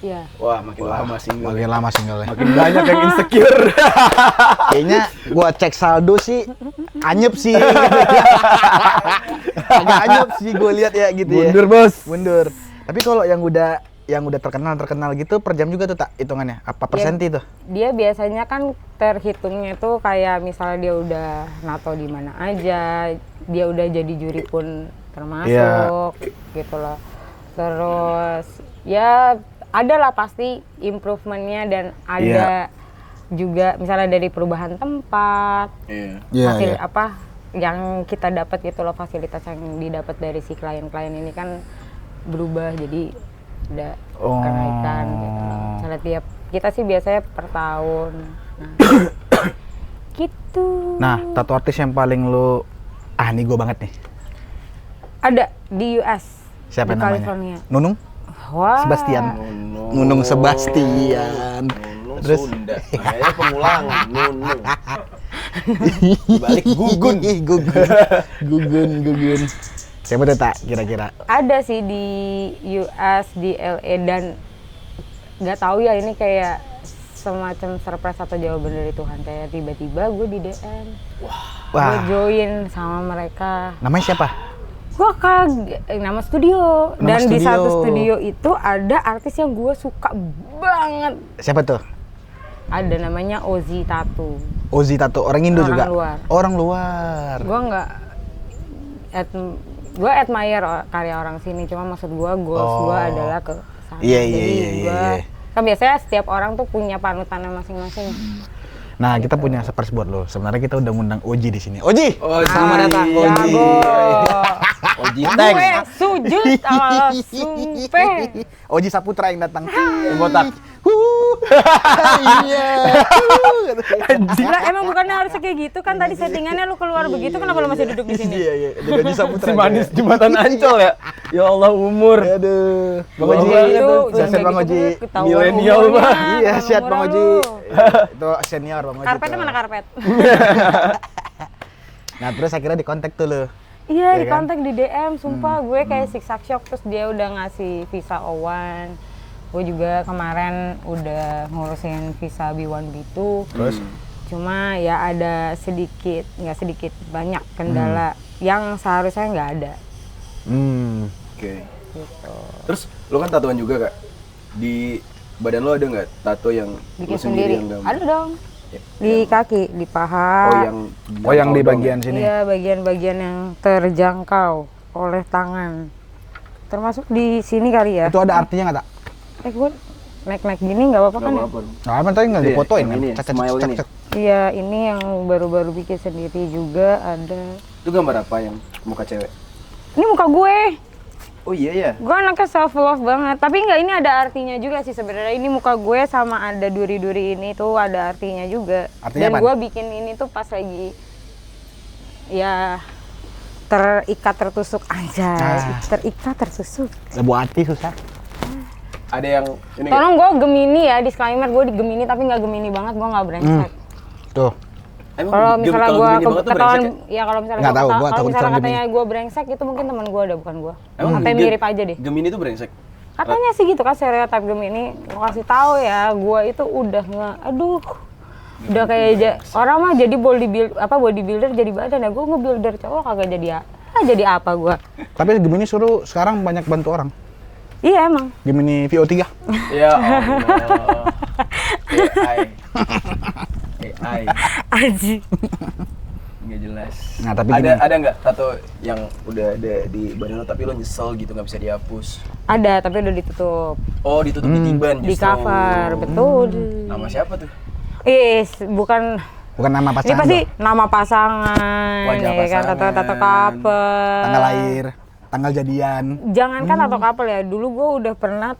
Iya. Wah, makin lama single. Makin lama single-nya. Makin banyak yang insecure. Kayaknya gua cek saldo sih anyep sih. Agak anyep sih gua lihat ya gitu ya. Mundur, Bos. Mundur. Tapi kalau yang udah terkenal gitu per jam juga tuh tak hitungannya? Apa persenti tuh? Dia biasanya kan terhitungnya tuh kayak misalnya dia udah nato di mana aja, dia udah jadi juri pun termasuk gitu loh. Terus ya ada lah pasti improvementnya dan ada juga misalnya dari perubahan tempat, Iya. apa yang kita dapat gitu loh, fasilitas yang didapat dari si klien-klien ini kan berubah jadi ada kenaikan gitu. Misalnya tiap kita sih biasanya per tahun. Nah, gitu. Nah, tato artis yang paling lu ini gua banget nih. Ada di US. Siapa di namanya? California. Nunung? Wah. Sebastian. Nunung Sebastian. Terus Sunda. Kayaknya pengulangan Nunung. Balik Gugun. Gugun. Siapa tuh tak kira-kira? Ada sih di US, di LA, dan nggak tahu ya ini kayak semacam surprise atau jawaban dari Tuhan. Kayak tiba-tiba gue di DM. Gue Wah, join sama mereka. namanya siapa? Gue kaget, nama studio. Nama Dan di studio. satu studio itu ada artis yang gue suka banget. Siapa tuh? Ada namanya Ozzy Tattoo. Ozzy Tattoo, orang Indo Orang juga? luar. Orang luar. Gue admire karya orang sini, cuma maksud gue goals gue adalah ke sana. Iya, Jadi iya. kan biasanya setiap orang tuh punya panutannya masing-masing. Nah, kita punya surprise buat lo. Sebenarnya kita udah ngundang Oji di sini. Oji! Oh, Selamat datang, Oji. Oji Gue Tank. sujud sumpah. Oji Saputra yang datang. Botak. Iya. Lah emang bukannya harusnya kayak gitu kan, tadi settingannya lu keluar begitu, kenapa lu masih duduk di sini? Iya. Dari Oji Saputra. Si manis jembatan Ancol ya. Ya Allah umur. Aduh. Bang Wah, Oji. Itu Sehat Bang Oji. Milenial, Bang. Iya, sehat Bang Oji. Itu senior Bang Oji. Karpetnya tuh. mana karpet? Nah, terus akhirnya di kontak tuh lo. Iya, Iya di kan? kontak di DM, sumpah gue kayak siksak shock. Terus dia udah ngasih visa O1. Gue juga kemarin udah ngurusin visa B1 B2. Terus? Cuma ya ada sedikit, nggak sedikit, banyak kendala yang seharusnya nggak ada. Oke. Gitu. Terus lu kan tatoan juga Kak. Di badan lo ada nggak tato yang Bikin lu sendiri sendiri. yang gambar? Ada dong. Ya. Di kaki, di paha. Oh yang di jangkau bagian dong. sini. Iya, bagian-bagian yang terjangkau oleh tangan. Termasuk di sini kali ya. Itu ada artinya nggak, Tak? Gue naik-naik gini nggak apa-apa kan ya? Apa? Nah, apa tadi nggak Iya, difotoin yang kan? ini, smile ini. Iya, ini yang baru-baru bikin sendiri juga ada. Itu gambar apa yang muka cewek? Ini muka gue. Oh iya ya. Gue anaknya self love banget. Tapi nggak, ini ada artinya juga sih sebenarnya. Ini muka gue sama ada duri-duri ini tuh ada artinya juga. Artinya Dan apaan? gue bikin ini tuh pas lagi ya terikat tertusuk aja. Terikat tertusuk. Lebu hati susah. Ada yang ini nggak? Tolong gue Gemini ya, disclaimer gue di Gemini tapi nggak Gemini banget, gue nggak brengsek. Tuh. Emang Kalau misalnya gue Gemini banget tuh ketahuan, brengsek ya kalau misalnya Nggak tahu, gua kalau takut misalnya sama katanya gue brengsek itu mungkin teman gue ada, bukan gue. ya? Emang Katanya mirip aja deh. Gemini tuh brengsek. Katanya sih gitu kan, stereotip Gemini. Gue kasih tahu ya, gue itu udah nggak, aduh, udah kayak orang mah jadi bodybuilder jadi badan ya, gue nge-builder cowok kagak jadi jadi apa gue. Tapi Gemini suruh sekarang banyak bantu orang. Iya emang. Gemini VO3. Ya Allah. AI. Aji. Nggak jelas. Nah, tapi ada nggak tato yang udah ada di badan lo tapi lo nyesel gitu nggak bisa dihapus? Ada tapi udah ditutup Oh ditutup di tiban di justru. cover, betul. Nama siapa tuh? Bukan. Bukan nama Ini pasangan. pasti Loh. nama pasangan, Wajah ya kan, pasangan. tato couple. Tanggal lahir, tanggal jadian. Jangankan tato couple ya, dulu gue udah pernah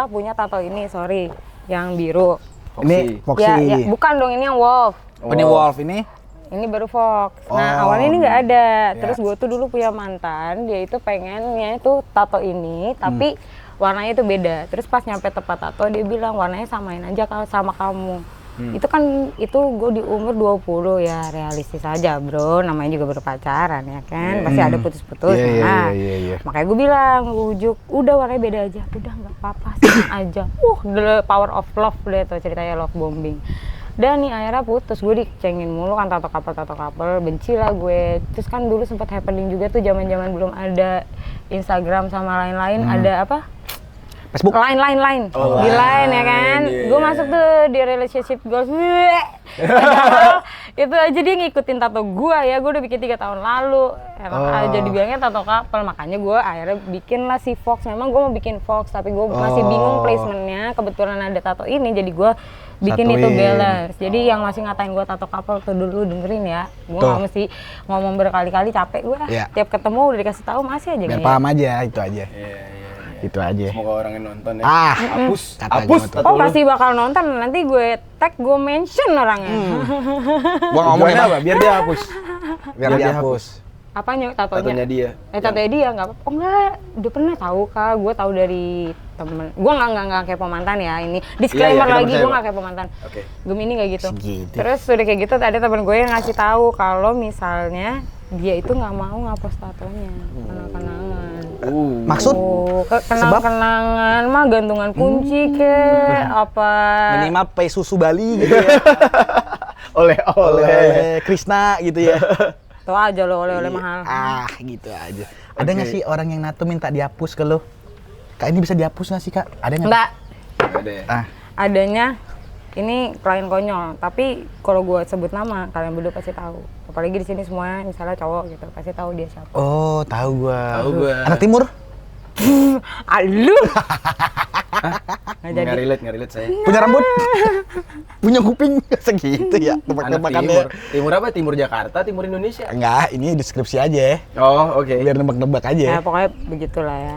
punya tato ini, sorry, yang biru. Ini Foxy. Ya, bukan dong, ini yang wolf. Oh, ini Wolf ini. Ini baru fox. Nah, Oh. awalnya ini nggak ada. Ya. Terus gue tuh dulu punya mantan, dia itu pengennya itu tato ini, tapi warnanya itu beda. Terus pas nyampe tempat tato dia bilang warnanya samain aja kalau sama kamu. Itu kan gue di umur 20 ya, realistis aja bro, namanya juga berpacaran ya kan, pasti ada putus-putus. Iya. Makanya gue bilang, ujuk, udah warnanya beda aja, udah nggak apa-apa, sama aja. The power of love deh tuh ceritanya, love bombing. Dan nih akhirnya putus, gue dicengin mulu kan tato couple, benci lah gue. Terus kan dulu sempat happening juga tuh zaman-zaman belum ada Instagram sama lain-lain, ada apa? Facebook. Line. Oh, di line ya kan. iya. Gue masuk tuh di relationship goals. Padahal itu aja dia ngikutin tato gue ya. Gue udah bikin 3 tahun lalu. Emang aja dibilangnya tato couple. Makanya gue akhirnya bikin lah si Fox. Memang gue mau bikin Fox, tapi gue masih bingung placementnya. Kebetulan ada tato ini, jadi gue bikin itu Satuin. balance. Jadi yang masih ngatain gue tato couple tuh dulu dengerin ya. Gue Tuh. nggak mesti ngomong berkali-kali, capek gue. Iya. Tiap ketemu udah dikasih tahu masih aja Biar gini. paham aja, itu aja. Iya. Itu aja. Semoga orang yang nonton ya. Hapus. Kata Hapus. gua tuh. tato Oh lo. pasti bakal nonton, nanti gue tag, gue mention orangnya. Gua ngomongin Tujuannya apa? Biar dia hapus. Biar dia hapus. Apanya? Tatonya dia. Tatonya dia nggak apa-apa. Oh enggak, udah pernah tahu Kak. Gue tahu dari temen. Gue nggak kepo mantan ya ini. Disclaimer kita lagi, percaya, gue Pak. nggak kepo mantan. Oke. Gemini nggak gitu. Segitu. Terus udah kayak gitu ada temen gue yang ngasih tahu kalau misalnya dia itu nggak mau ngapus tatonya, kenang-kenangan. Maksud? Oh, kenang-kenangan mah gantungan kunci apa? Minimal pay susu Bali gitu ya. oleh Krishna gitu ya. Tuh aja lo oleh-oleh mahal. Gitu aja. Ada nggak sih orang yang nato minta dihapus ke lo? Kak, ini bisa dihapus nggak sih Kak? Ada nggak? Enggak. Nggak ada ya? Adanya ini klien konyol, tapi kalau gue sebut nama kalian berdua pasti tahu. Apalagi di sini semuanya misalnya cowok gitu, pasti tahu dia siapa. Oh, tahu gua. Tahu gua. Anak timur? Alu. Nggak relate saya. Punya rambut? Punya kuping? Segitu ya, Anak tebak-tebakannya. timur apa? Timur Jakarta, timur Indonesia? Enggak, ini deskripsi aja. Oh, oke. Biar nebak-nebak aja. Ya pokoknya begitulah ya.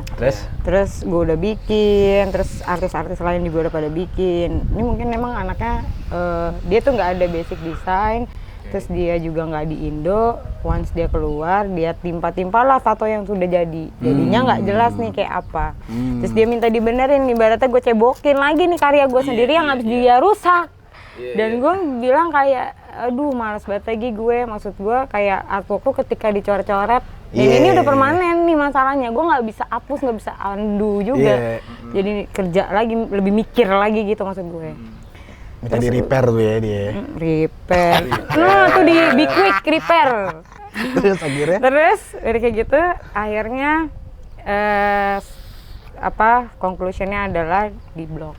Terus? Gue udah bikin, terus artis-artis lain juga udah pada bikin. Ini mungkin memang anaknya dia tuh nggak ada basic desain, terus dia juga nggak di Indo. Once dia keluar, dia timpa-timpa lah tato yang sudah jadi. Jadinya nggak jelas nih kayak apa. Terus dia minta dibenerin, ibaratnya gue cebokin lagi nih karya gue sendiri yang habis dia rusak. Dan gue bilang kayak, aduh males banget lagi gue. Maksud gue kayak artwork tuh ketika dicoret-coret, dan ini udah permanen nih masalahnya. Gue nggak bisa hapus, nggak bisa undo juga. Jadi kerja lagi, lebih mikir lagi gitu maksud gue. Minta di repair tuh ya dia. Repair. Nah tuh di Be Quick repair. Terus akhirnya? Terus udah kayak gitu, akhirnya conclusionnya adalah di blok.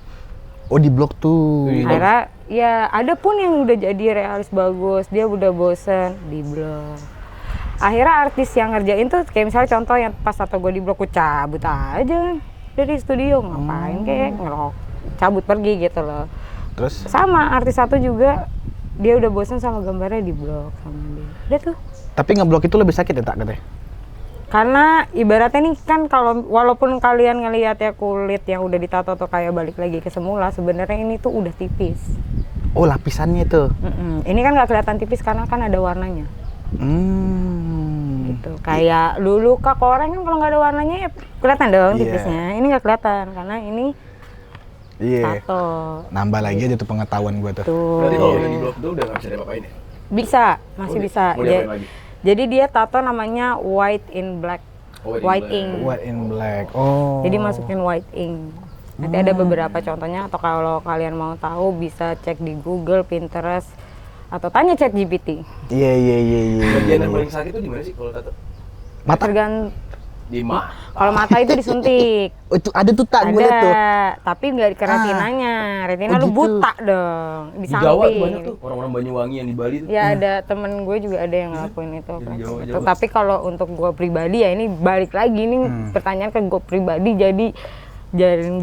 Oh, di blok tuh. Akhirnya ya ada pun yang udah jadi realis bagus, dia udah bosen di blok. Akhirnya artis yang ngerjain tuh kayak misalnya contoh yang pas tato gue di blok, gue cabut aja dari studio, ngapain kayak ngerok, cabut pergi gitu loh. Terus? Sama artis satu juga, dia udah bosen sama gambarnya di blok sama dia. Udah tuh. Tapi ngeblok itu lebih sakit ya tak katanya? Karena ibaratnya nih kan kalau walaupun kalian ngelihat ya kulit yang udah ditato tuh kayak balik lagi ke semula, sebenarnya ini tuh udah tipis. Oh, lapisannya tuh. Ini kan nggak kelihatan tipis karena kan ada warnanya. Gitu. Kayak dulu Kak Koreng kan kalau nggak ada warnanya ya kelihatan dong tipisnya. Ini nggak kelihatan karena ini tato. Nambah lagi aja tuh pengetahuan gua tuh. Berarti kalau udah di blok tuh udah nggak bisa diapa-apain ya? Bisa, masih bisa. Mau diapain lagi? Jadi dia tato namanya white in black. White ink. White in black. Oh. Jadi masukin white ink. Nanti ada beberapa contohnya, atau kalau kalian mau tahu bisa cek di Google, Pinterest, atau tanya ChatGPT. Iya. Bagian yang paling sakit itu di mana sih kalau tato? Mata? Di mata. Kalau mata itu disuntik. Oh, itu ada tuh tak gue liat tuh. Tapi nggak ke retinanya. Retina lu gitu. buta dong. Di Di Jawa tuh samping. banyak tuh orang-orang Banyuwangi yang di Bali tuh. Ya ada temen gue juga ada yang ngelakuin itu. Jadi Jawa. Tapi kalau untuk gue pribadi ya ini balik lagi ini pertanyaan ke gue pribadi, jadi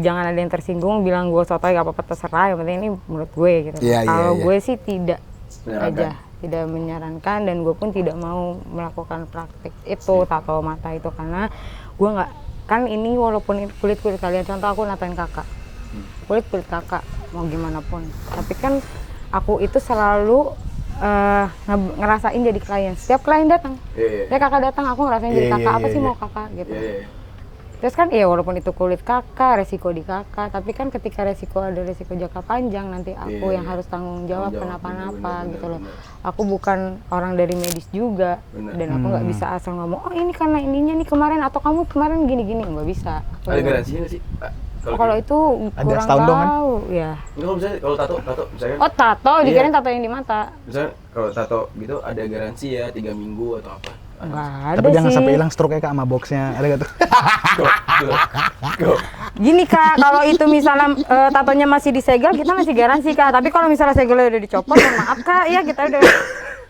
jangan ada yang tersinggung bilang gue sotoy gak apa-apa terserah, yang penting ini menurut gue gitu. Iya, Kalau iya. gue sih tidak Menyarankan. aja, tidak menyarankan, dan gue pun tidak mau melakukan praktik itu tato mata itu karena gue nggak, kan ini walaupun kulit kalian, contoh aku natain kakak, kulit kakak mau gimana pun, tapi kan aku itu selalu ngerasain jadi klien. Setiap klien datang, ya kakak datang, aku ngerasain jadi kakak, apa sih mau kakak gitu. Terus kan ya walaupun itu kulit kakak, resiko di kakak, tapi kan ketika resiko ada resiko jangka panjang, nanti aku yang harus tanggung jawab kenapa-napa gitu loh. Aku bukan orang dari medis juga, dan aku nggak bisa asal ngomong, oh ini karena ininya nih kemarin, atau kamu kemarin gini-gini, nggak bisa. Ada garansinya nggak sih? Kalau itu Ada kurang setahun dong kan? tahu ya. Enggak, kalau misalnya kalau tato misalnya. Oh tato, dikirain tato yang di mata. Misalnya kalau tato gitu ada garansi ya 3 minggu atau apa? Nggak ada Tapi jangan sih. sampai hilang stroke-nya Kak sama boxnya. Ada gak tuh? Go. Gini Kak, kalau itu misalnya tatonya masih disegel, kita masih garansi Kak. Tapi kalau misalnya segelnya udah dicopot, mohon maaf Kak, ya kita udah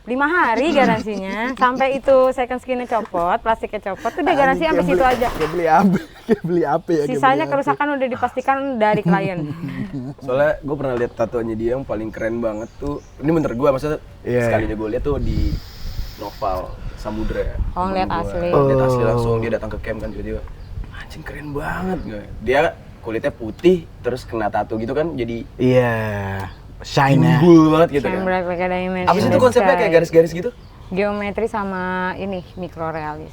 5 hari garansinya. Sampai itu second skin-nya copot, plastiknya copot, tuh udah garansi sampai situ aja. Kayak beli apa ya? Sisanya kerusakan udah dipastikan dari klien. Soalnya gue pernah lihat tatonya dia yang paling keren banget tuh. Ini bener gue maksudnya sekalinya gue lihat tuh di Noval Samudra. Oh, ngeliat asli. Lihat asli langsung, dia datang ke camp kan tiba-tiba. Anjing keren banget gue. Dia kulitnya putih terus kena tato gitu kan jadi Iya. Shine ya. unggul banget gitu Shine kan. bright like a diamond Apa sih in itu the konsepnya sky. kayak garis-garis gitu? Geometri sama ini mikrorealis.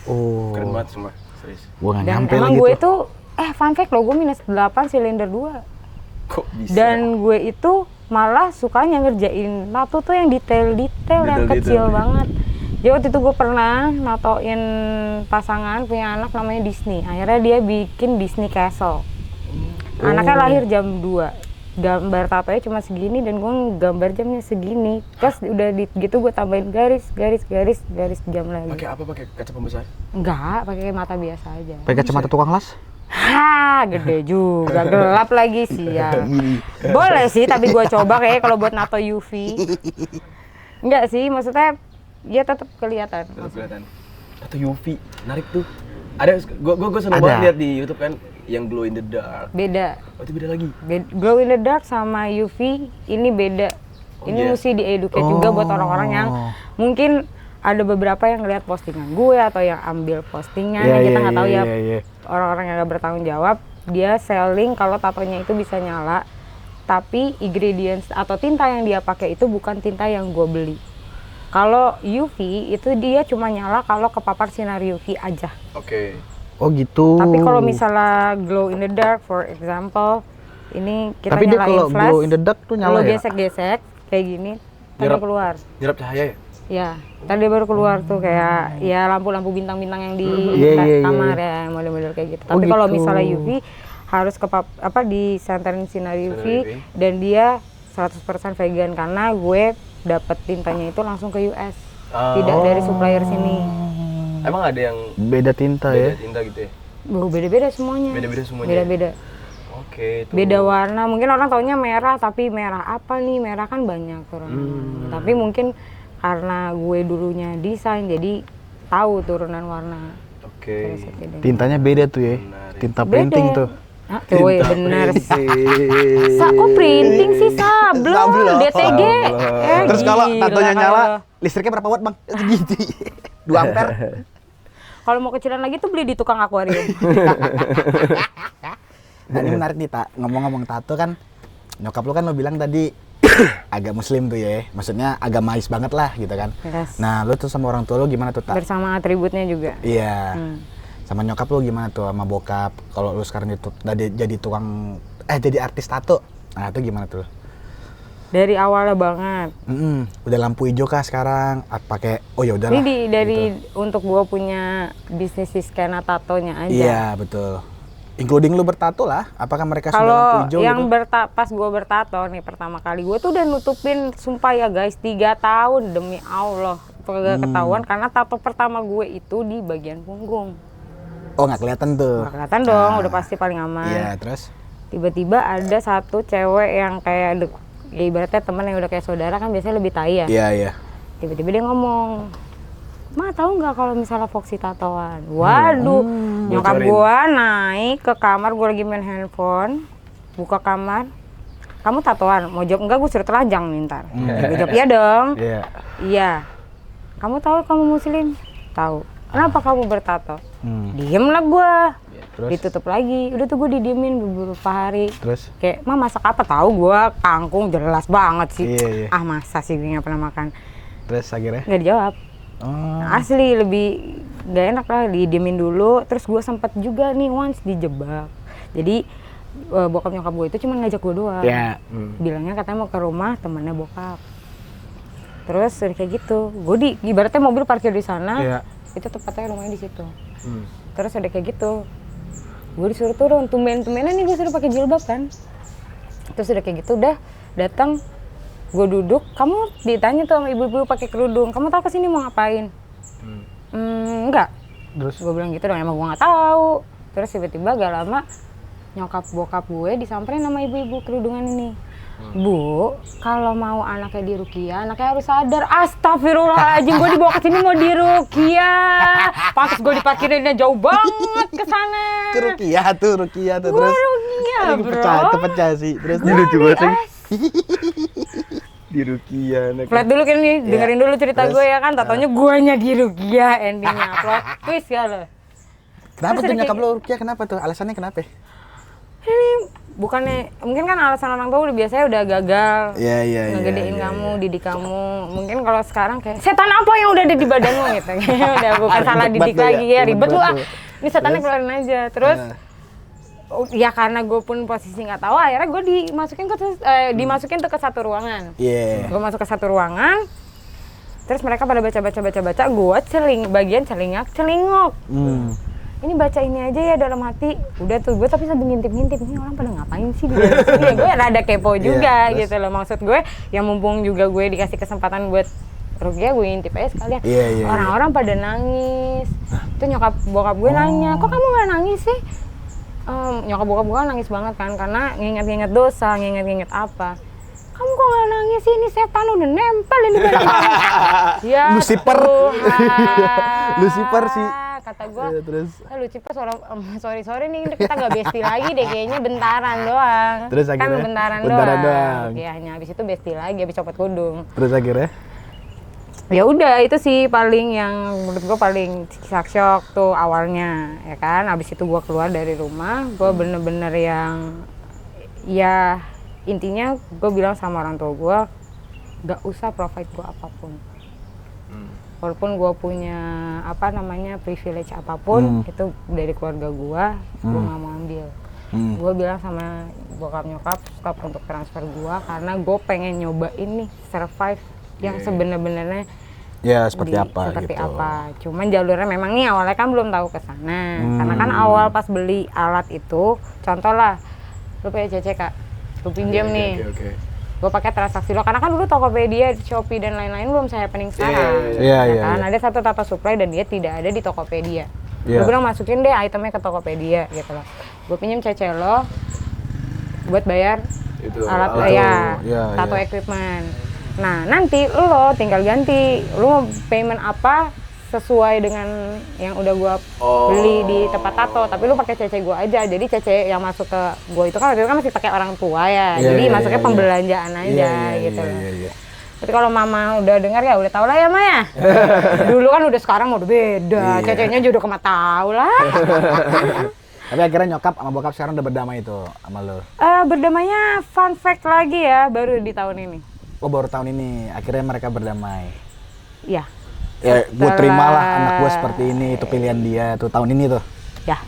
Oh. Keren banget semua, serius. Gua nggak Dan nyampe emang lagi gue tuh. tuh fun fact loh, gue minus 8 silinder 2. Kok bisa? Dan gue itu malah sukanya ngerjain tato tuh yang detail-detail yang Detail-detail. kecil banget. Jadi waktu itu gue pernah natoin pasangan punya anak namanya Disney. Akhirnya dia bikin Disney Castle. Anaknya lahir jam 2. Gambar tatonya cuma segini dan gue gambar jamnya segini. Terus udah gitu gue tambahin garis jam lagi. Pakai apa? Pakai kaca pembesar? Enggak, pakai mata biasa aja. Pakai kacamata tukang las? Ha, gede juga, gelap lagi sih ya. Boleh sih, tapi gua coba kayak kalau buat nato UV. Enggak sih, maksudnya dia tetap kelihatan. Tetap kelihatan. Tato UV, menarik tuh. Ada, gue seneng Ada. banget lihat di YouTube kan, yang glow in the dark. Beda. Oh itu beda lagi. Glow in the dark sama UV ini beda. Oh, Ini iya. mesti di-educate juga buat orang-orang yang mungkin ada beberapa yang ngeliat postingan gue atau yang ambil postingan yang kita nggak tahu ya. Orang-orang yang nggak bertanggung jawab, dia selling kalau tatonya itu bisa nyala, tapi ingredients atau tinta yang dia pakai itu bukan tinta yang gue beli. Kalau UV itu dia cuma nyala kalau kepapar sinar UV aja. Oke. Oh gitu. Tapi kalau misalnya glow in the dark, for example, ini kita Tapi dia nyalain kalau flash, glow in the dark tuh nyala lo ya? gesek-gesek kayak gini, tadi Nyerap. keluar. Nyerap cahaya ya? Ya, tadi baru keluar tuh kayak ya lampu-lampu bintang-bintang yang di Iya, kamar ya, model-model kayak gitu. Tapi kalau gitu. misalnya UV harus disenterin sinar UV UV. dan dia 100% vegan karena gue dapet tintanya itu langsung ke US. Tidak dari supplier sini. Emang ada yang Beda tinta beda ya? tinta gitu ya? Beda-beda semuanya. Beda-beda semuanya. Beda-beda. Oke. Tuh. Beda warna. Mungkin orang taunya merah, tapi merah apa nih? Merah kan banyak turunan. Tapi mungkin karena gue dulunya desain, jadi tahu turunan warna. Oke. Terus beda. Tintanya beda tuh ya? Menarik. Tinta Beda. printing tuh. Ah, tuh Tinta bener. printing. Kok printing sih sablon, Sablon. DTG. Terus kalau gila tatonya nyala, kalau. listriknya berapa watt bang? Gitu. 2 ampere. Kalau mau kecilan lagi tuh beli di tukang akuarium. Nah ini menarik nih, Tak. Ngomong-ngomong tato kan, nyokap lu kan lo bilang tadi agak muslim tuh ya. Maksudnya agamais banget lah gitu kan. Yes. Nah lu tuh sama orang tua lu gimana tuh, Tak? Bersama atributnya juga. Iya. Sama nyokap lu gimana tuh, sama bokap? Kalau lu sekarang itu jadi tukang, jadi artis tato. Nah itu gimana tuh? Dari awalnya banget. Udah lampu hijau kah sekarang? Pakai, oh ya udahlah. Ini dari gitu. untuk gua punya bisnis si skena tatonya aja. Iya betul. Including lu bertato lah. Apakah mereka sudah lampu Kalau hijau yang gitu? pas gue bertato nih pertama kali, gue tuh udah nutupin, sumpah ya guys, 3 tahun demi Allah kagak ketahuan karena tato pertama gue itu di bagian punggung. Oh nggak kelihatan tuh. Nggak kelihatan dong, udah pasti paling aman. Iya terus? Tiba-tiba ada satu cewek yang kayak ya ibaratnya temen yang udah kayak saudara kan biasanya lebih tai ya. Iya. Tiba-tiba dia ngomong, "Ma tahu nggak kalau misalnya Foxy tatoan?" Waduh, nyokap Bocorin. gua naik ke kamar, gua lagi main handphone, buka kamar. "Kamu tatoan?" Mau jawab enggak, gua suruh telanjang nih ntar. Gua jawab iya dong. Iya. Iya. "Kamu tahu kamu muslim?" "Tahu." "Kenapa kamu bertato?" Diem lah gua. Terus? Ditutup lagi. Udah tuh gua didiemin beberapa hari. Terus? Kayak, "Ma masak apa?" "Tahu gua kangkung, jelas banget sih." Iya. Ah masa sih gue nggak pernah makan. Terus akhirnya? Nggak dijawab. Oh. Asli lebih gak enak lah, didiemin dulu. Terus gue sempat juga nih once dijebak. Jadi bokap nyokap gue itu cuma ngajak gue doang. Ya. Bilangnya katanya mau ke rumah temennya bokap. Terus udah kayak gitu, gue ibaratnya mobil parkir di sana, Iya. itu tepatnya rumahnya di situ. Terus udah kayak gitu, gue disuruh turun, tumben-tumbenan nih gue suruh pakai jilbab kan. Terus udah kayak gitu, udah datang. Gue duduk, kamu ditanya tuh sama ibu-ibu pakai kerudung, kamu tahu kesini mau ngapain? Enggak. Terus? Gue bilang gitu dong, emang gue nggak tahu. Terus tiba-tiba gak lama nyokap bokap gue disamperin sama ibu-ibu kerudungan ini. "Bu, kalau mau anaknya diruqyah, anaknya harus sadar." Astagfirullahaladzim, gue dibawa ke sini mau diruqyah. Pantes gue diparkirinnya jauh banget ke sana. Ke Rukiah tuh Gue terus. ruqyah, Ini bro. pecah sih. Terus Gue di Di Rukia anak. Flat dulu kan nih, dengerin dulu cerita Terus? gue ya kan, tatonya guanya di Ruqyah endingnya. Plot twist ya lo. Kenapa Terus tuh ada nyokap kayak- lu Rukiah? Kenapa tuh? Alasannya kenapa? Ini bukannya mungkin kan alasan orang tua udah biasanya udah gagal Iya. ngegedein kamu, didik kamu. Mungkin kalau sekarang kayak setan apa yang udah ada di badanmu gitu. Udah bukan salah Ribet didik banget lagi ya, ya, ribet ribet lu banget ah. Ini setannya keluarin aja. Terus ya karena gue pun posisi nggak tahu, akhirnya gue dimasukin tuh ke satu ruangan. Iya. Gue masuk ke satu ruangan. Terus mereka pada baca, gue bagian celingok. Ini baca ini aja ya dalam hati. Udah tuh gue tapi sambil ngintip-ngintip, ini orang pada ngapain sih di dalam sini? Gue rada kepo juga gitu loh. Maksud gue, yang mumpung juga gue dikasih kesempatan buat Rukia, gue ngintip aja sekalian. Orang-orang pada nangis. Tuh nyokap bokap gue nanya, kok kamu nggak nangis sih? Nyokap bokap gue nangis banget kan, karena nginget-nginget dosa, nginget-nginget apa. Kamu kok nggak nangis sih? Ini setan udah nempel ini badan kamu. Ya Lucifer. Tuhan. Lucifer sih. Kata gue, Terus Lucifer sorry nih kita nggak bestie lagi deh, kayaknya bentaran doang. Terus Kan akhirnya? bentaran Bentaran doang. doang. Ya hanya habis itu bestie lagi, habis copot kudung. terus akhirnya Ya udah itu sih paling yang menurut gue paling shock tuh awalnya ya kan. Habis itu gue keluar dari rumah, gue bener-bener yang ya intinya gue bilang sama orang tua gue gak usah provide gue apapun. Walaupun gue punya privilege apapun itu dari keluarga gue gak mau ambil. Gue bilang sama bokap nyokap stop untuk transfer gue karena gue pengen nyobain nih survive yang sebenarnya ya seperti apa seperti gitu. apa. Cuman jalurnya memang nih awalnya kan belum tahu ke sana. Karena kan awal pas beli alat itu, contoh lah, lu punya CCK, lu pinjam nih. Oke. Gue pakai transaksi lo karena kan dulu Tokopedia, Shopee dan lain-lain belum saya happening sekarang. Iya. Kan ada satu Tata Supply dan dia tidak ada di Tokopedia. Iya. Gue bilang masukin deh itemnya ke Tokopedia gitu loh. Gue pinjam CC lo buat bayar Itu alat Iya, tato iya. equipment. Nah nanti lo tinggal ganti, lo mau payment apa sesuai dengan yang udah gua beli di tempat tato, tapi lu pakai CC gua aja. Jadi CC yang masuk ke gua itu kan waktu itu kan masih pakai orang tua ya. Jadi masuknya pembelanjaan aja gitu loh. Tapi kalau mama udah dengar ya udah tau lah ya Maya. Dulu kan udah sekarang udah beda. CC-nya juga udah kemana tahu lah. Tapi akhirnya nyokap sama bokap sekarang udah berdamai itu sama lo. Berdamainya fun fact lagi ya baru di tahun ini. Oh baru tahun ini akhirnya mereka berdamai. Iya. Ya gue terimalah anak gue seperti ini, itu pilihan dia tuh tahun ini tuh. Ya.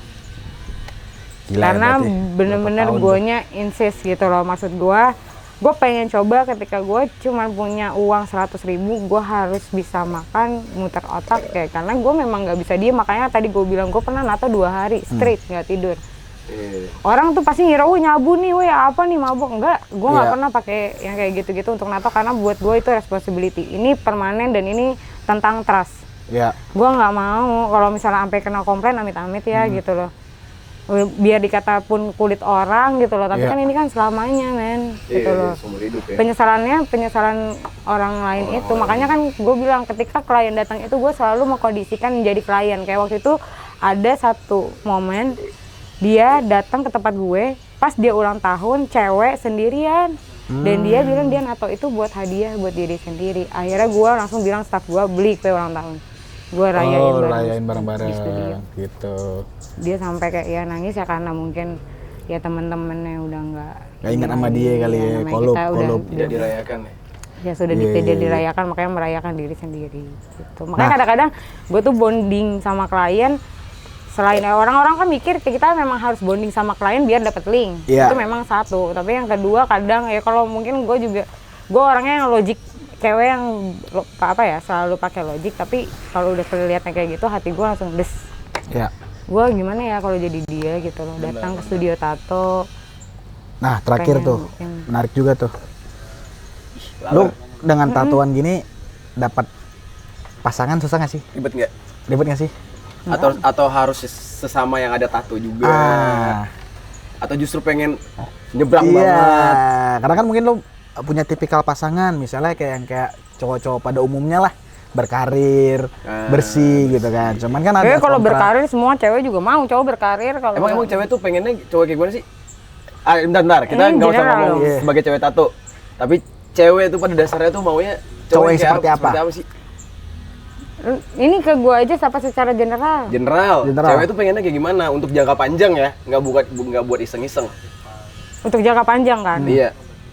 Gila Karena ya, berarti. bener-bener Berapa tahun guanya insist gitu loh. Maksud gue pengen coba ketika gue cuma punya uang 100.000, gue harus bisa makan, muter otak kayak. Karena gue memang nggak bisa diem, makanya tadi gue bilang gue pernah nato 2 hari straight nggak tidur. Orang tuh pasti ngira, nyabu nih, apa nih mabuk. Enggak, gue nggak pernah pakai yang kayak gitu-gitu untuk nato karena buat gue itu responsibility. Ini permanen dan ini tentang trust. Iya. Gue nggak mau kalau misalnya sampai kena komplain amit-amit ya gitu loh. Biar dikata pun kulit orang gitu loh, tapi kan ini kan selamanya men gitu loh. Ya. Penyesalan orang lain itu. Makanya kan gue bilang ketika klien datang itu gue selalu mengkondisikan menjadi klien. Kayak waktu itu ada satu momen dia datang ke tempat gue pas dia ulang tahun, cewek sendirian. Dan dia bilang dia nato itu buat hadiah buat diri sendiri. Akhirnya gue langsung bilang staff gue beli kue ulang tahun. Gue rayain bareng-bareng di studio. gitu. Dia sampai kayak ya nangis ya karena mungkin ya temen-temennya udah nggak ingat sama dia kali ya, namanya kolup. Tidak dirayakan ya. Ya sudah tidak dirayakan, makanya merayakan diri sendiri gitu. Makanya kadang-kadang gue tuh bonding sama klien. Selain orang-orang kan mikir kita memang harus bonding sama klien biar dapat link. Itu memang satu. Tapi yang kedua kadang ya kalau mungkin gue orangnya yang logik, cewek yang selalu pakai logik. Tapi kalau udah kelihatan kayak gitu hati gue langsung des. Ya. Gue gimana ya kalau jadi dia gitu loh, datang ke studio tato. Nah terakhir tuh menarik juga tuh. Lu dengan tatoan gini dapat pasangan susah nggak sih? Ribet nggak sih? Atau harus sesama yang ada tato juga? Atau justru pengen nyebrang banget? Karena kan mungkin lo punya tipikal pasangan, misalnya kayak cowok-cowok pada umumnya lah, berkarir, bersih gitu kan. Cuman kan ada kalau berkarir semua cewek juga mau cowok berkarir. Kalau emang cewek tuh pengennya cowok kayak gimana sih? Bentar, kita nggak usah ngomong sebagai cewek tato, tapi cewek tuh pada dasarnya tuh maunya cowok yang seperti apa sih? Ini ke gua aja secara general. General. Cewek tuh pengennya kayak gimana untuk jangka panjang ya, nggak buat iseng-iseng. untuk jangka panjang kan. Iya.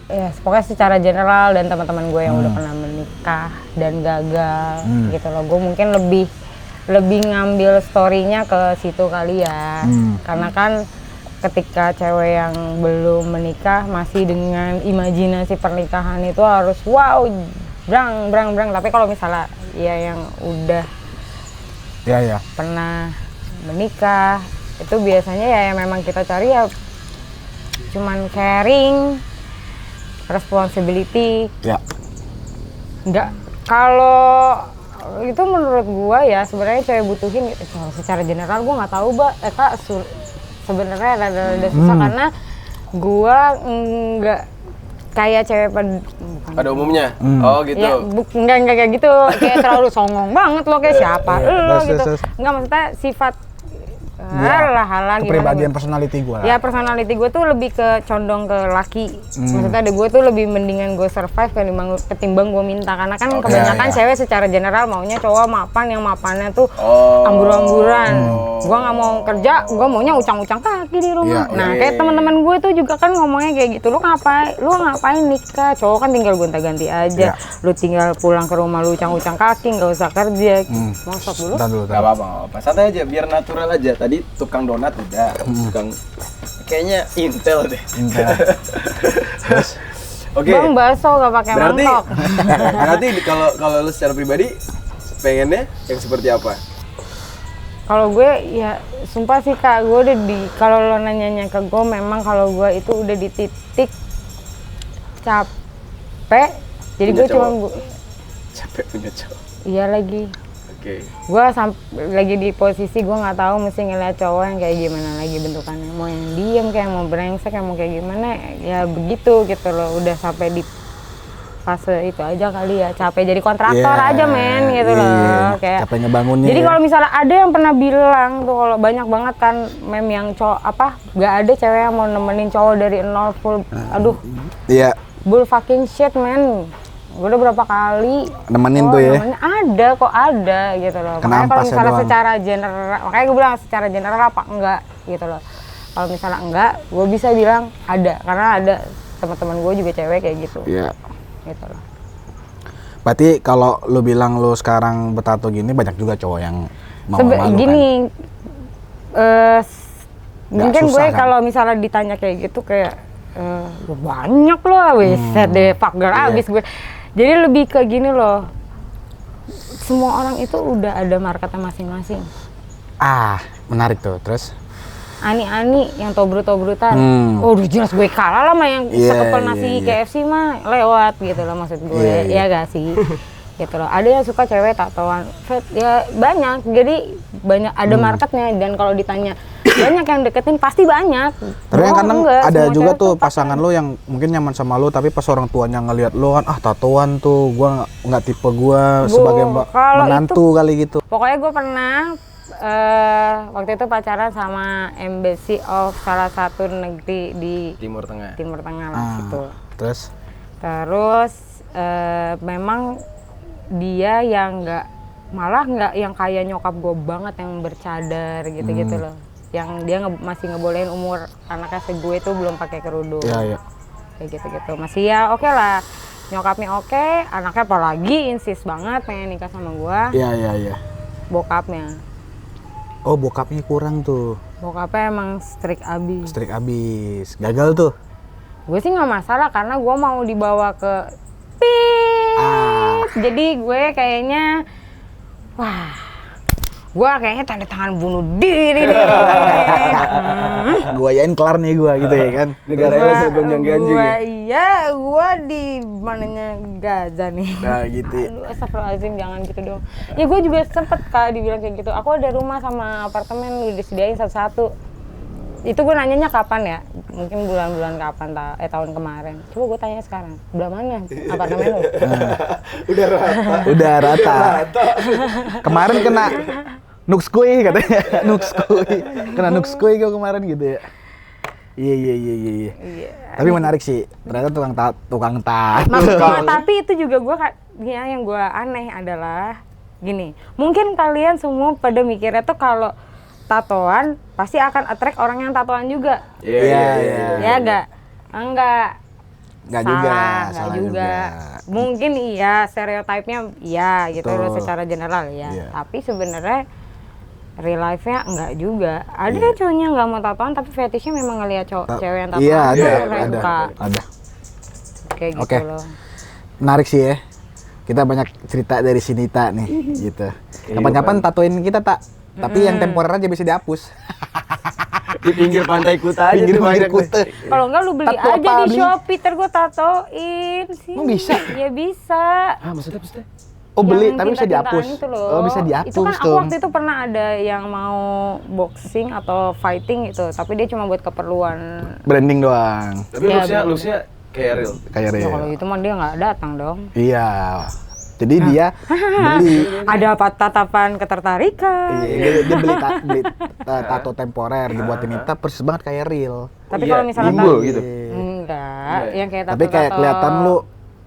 Ya, pokoknya secara general dan teman-teman gue yang udah pernah menikah dan gagal gitu loh. Gue mungkin lebih ngambil story-nya ke situ kali ya. Karena kan ketika cewek yang belum menikah masih dengan imajinasi pernikahan itu harus wow, brang. Tapi kalau misalnya ya yang udah pernah menikah itu biasanya ya yang memang kita cari ya cuman caring, responsibility. Ya. Enggak, kalau itu menurut gua ya sebenarnya cewek butuhin gitu. Secara general gua nggak tahu Kak, sebenarnya ada susah karena gua nggak kayak cewek Pada umumnya. Oh gitu. ya enggak kayak gitu, kayak terlalu songong banget lo kayak siapa lo gitu. Enggak, maksudnya sifat halah kepribadian personality gue lah. Ya personality gue tuh lebih ke condong ke laki. Maksudnya gue tuh lebih mendingan gue survive ketimbang gue minta. Karena kan kebanyakan cewek secara general maunya cowok mapan, yang mapannya tuh ambur-amburan. Gue nggak mau kerja, gue maunya ucang-ucang kaki di rumah. Kayak teman-teman gue tuh juga kan ngomongnya kayak gitu. Lu ngapain nikah? Cowok kan tinggal gonta-ganti aja. Lu tinggal pulang ke rumah lu ucang-ucang kaki, nggak usah kerja. Mau stop dulu? Gak apa-apa, santai aja, biar natural aja. Tadi tukang donat udah, tukang kayaknya Intel deh. Oke. Bang bakso gak pakai mangkok. Berarti kalau lu secara pribadi pengennya yang seperti apa? Kalau gue ya sumpah sih Kak, gue udah kalau lo nanyanya ke gue memang kalau gue itu udah di titik capek. Jadi gue cuma capek punya cowok. Iya lagi. Oke. Gue lagi di posisi gue nggak tahu mesti ngeliat cowok yang kayak gimana lagi bentukannya, mau yang diem kayak mau brengsek kayak mau kayak gimana ya begitu gitu loh. Udah sampai di fase itu aja kali ya, capek jadi kontraktor aja men gitu loh, kayak capek ngebangunnya. Jadi kalau misalnya ada yang pernah bilang tuh, kalau banyak banget kan meme yang cowok nggak ada cewek yang mau nemenin cowok dari nol full, aduh iya, bull fucking shit man. Gue udah berapa kali nemenin tuh ya. Ada gitu loh. Makanya kalau misalnya secara general, makanya gue bilang secara general apa enggak gitu loh. Kalau misalnya enggak, gue bisa bilang ada, karena ada teman-teman gue juga cewek kayak gitu. Iya. Gitu loh. Berarti kalau lu bilang lu sekarang bertato gini, banyak juga cowok yang mau malu gini, kan? mungkin gue kalau misalnya ditanya kayak gitu kayak banyak loh, wiset deh, fuck girl abis gue. Jadi lebih ke gini loh, semua orang itu udah ada marketnya masing-masing. Menarik tuh. Terus? Ani-ani yang tobrut-tobrutan, udah jelas gue kalah lah sama yang sekepel nasi KFC mah lewat gitu loh, maksud gue. Ya gak sih? Gitu loh. Ada yang suka cewek tatoan, ya banyak. Jadi banyak, ada marketnya, dan kalau ditanya banyak yang deketin pasti banyak. Tapi yang kadang ada juga tuh pasangan lo yang mungkin nyaman sama lo, tapi pas orang tuanya ngelihat lo kan tatoan tuh, gua nggak tipe gua sebagai menantu kali gitu. Pokoknya gue pernah waktu itu pacaran sama embassy of salah satu negeri di Timur Tengah lah gitu. Terus memang dia yang malah nggak yang kayak nyokap gue banget yang bercadar gitu-gitu loh. Yang dia masih ngebolehin umur anaknya gue itu belum pakai kerudung. Iya. Kayak gitu-gitu. Masih ya oke lah. Nyokapnya oke, anaknya apalagi insist banget pengen nikah sama gue. Iya. Bokapnya. Oh, bokapnya kurang tuh. Bokapnya emang strict abis. Gagal tuh. Gue sih nggak masalah karena gue mau dibawa ke Jadi gue kayaknya gue kayaknya tanda tangan bunuh diri nih. Gue yain kelar nih gue gitu ya kan. Negara Elas gonjang ganjing ya. Iya, gue di mananya Gaza nih. Nah gitu. Astagfirullahaladzim, jangan gitu dong. Ya gue juga sempet Kak dibilang kayak gitu. Aku ada rumah sama apartemen udah disediain satu-satu. Itu gue nanyanya kapan ya? Mungkin bulan-bulan kapan tahun kemarin. Coba gue tanya sekarang. Bulan mana apartemen lu? Udah rata. Kemarin kena nukskui katanya. Kena nukskui gue kemarin gitu ya. Iya. Tapi menarik sih. Ternyata tukang tato. Tapi itu juga gue yang gue aneh adalah gini. Mungkin kalian semua pada mikirnya tuh kalau tatoan pasti akan attract orang yang tatoan juga. Iya. Ya enggak? Enggak. Nggak juga, Nggak salah juga. Mungkin iya, stereotipnya iya gitu loh Betul. secara general ya. Iya. Tapi sebenarnya real life-nya enggak juga. Ada Iya. cowoknya nggak mau tatoan tapi fetishnya memang ngelihat cewek yang tatoan. Iya, tuh ada, mereka ada, suka. ada. Kayak gitu Oke. loh. Menarik sih ya. Kita banyak cerita dari si Nita nih, gitu. Kapan-kapan tatoin kita tak, tapi yang temporer aja bisa dihapus. Di pinggir pantai Kuta aja Pinggir tuh pantai banyak Kuta. Kalau enggak lu beli Tato aja apa, di beli? Shopee, ntar gue tatoin sih. Emang bisa? Ya bisa. Ah, maksudnya? Oh beli, Yang tapi bisa tinta-tintaan dihapus. itu loh. Oh bisa dihapus Itu kan aku tuh. waktu itu pernah ada yang mau boxing atau fighting gitu, tapi dia cuma buat keperluan. Branding doang, Tapi Ya, looks-nya kayak real. kayak Ya, real. kalau itu mah dia nggak datang dong. Iya. Jadi dia beli. Ada apa tatapan ketertarikan? Iya, dia beli tato temporer dibuatin Nita persis banget kayak real. Tapi Iya, kalau misalnya timbul gitu. enggak, yang kayak Tapi kayak tato-tato kelihatan lu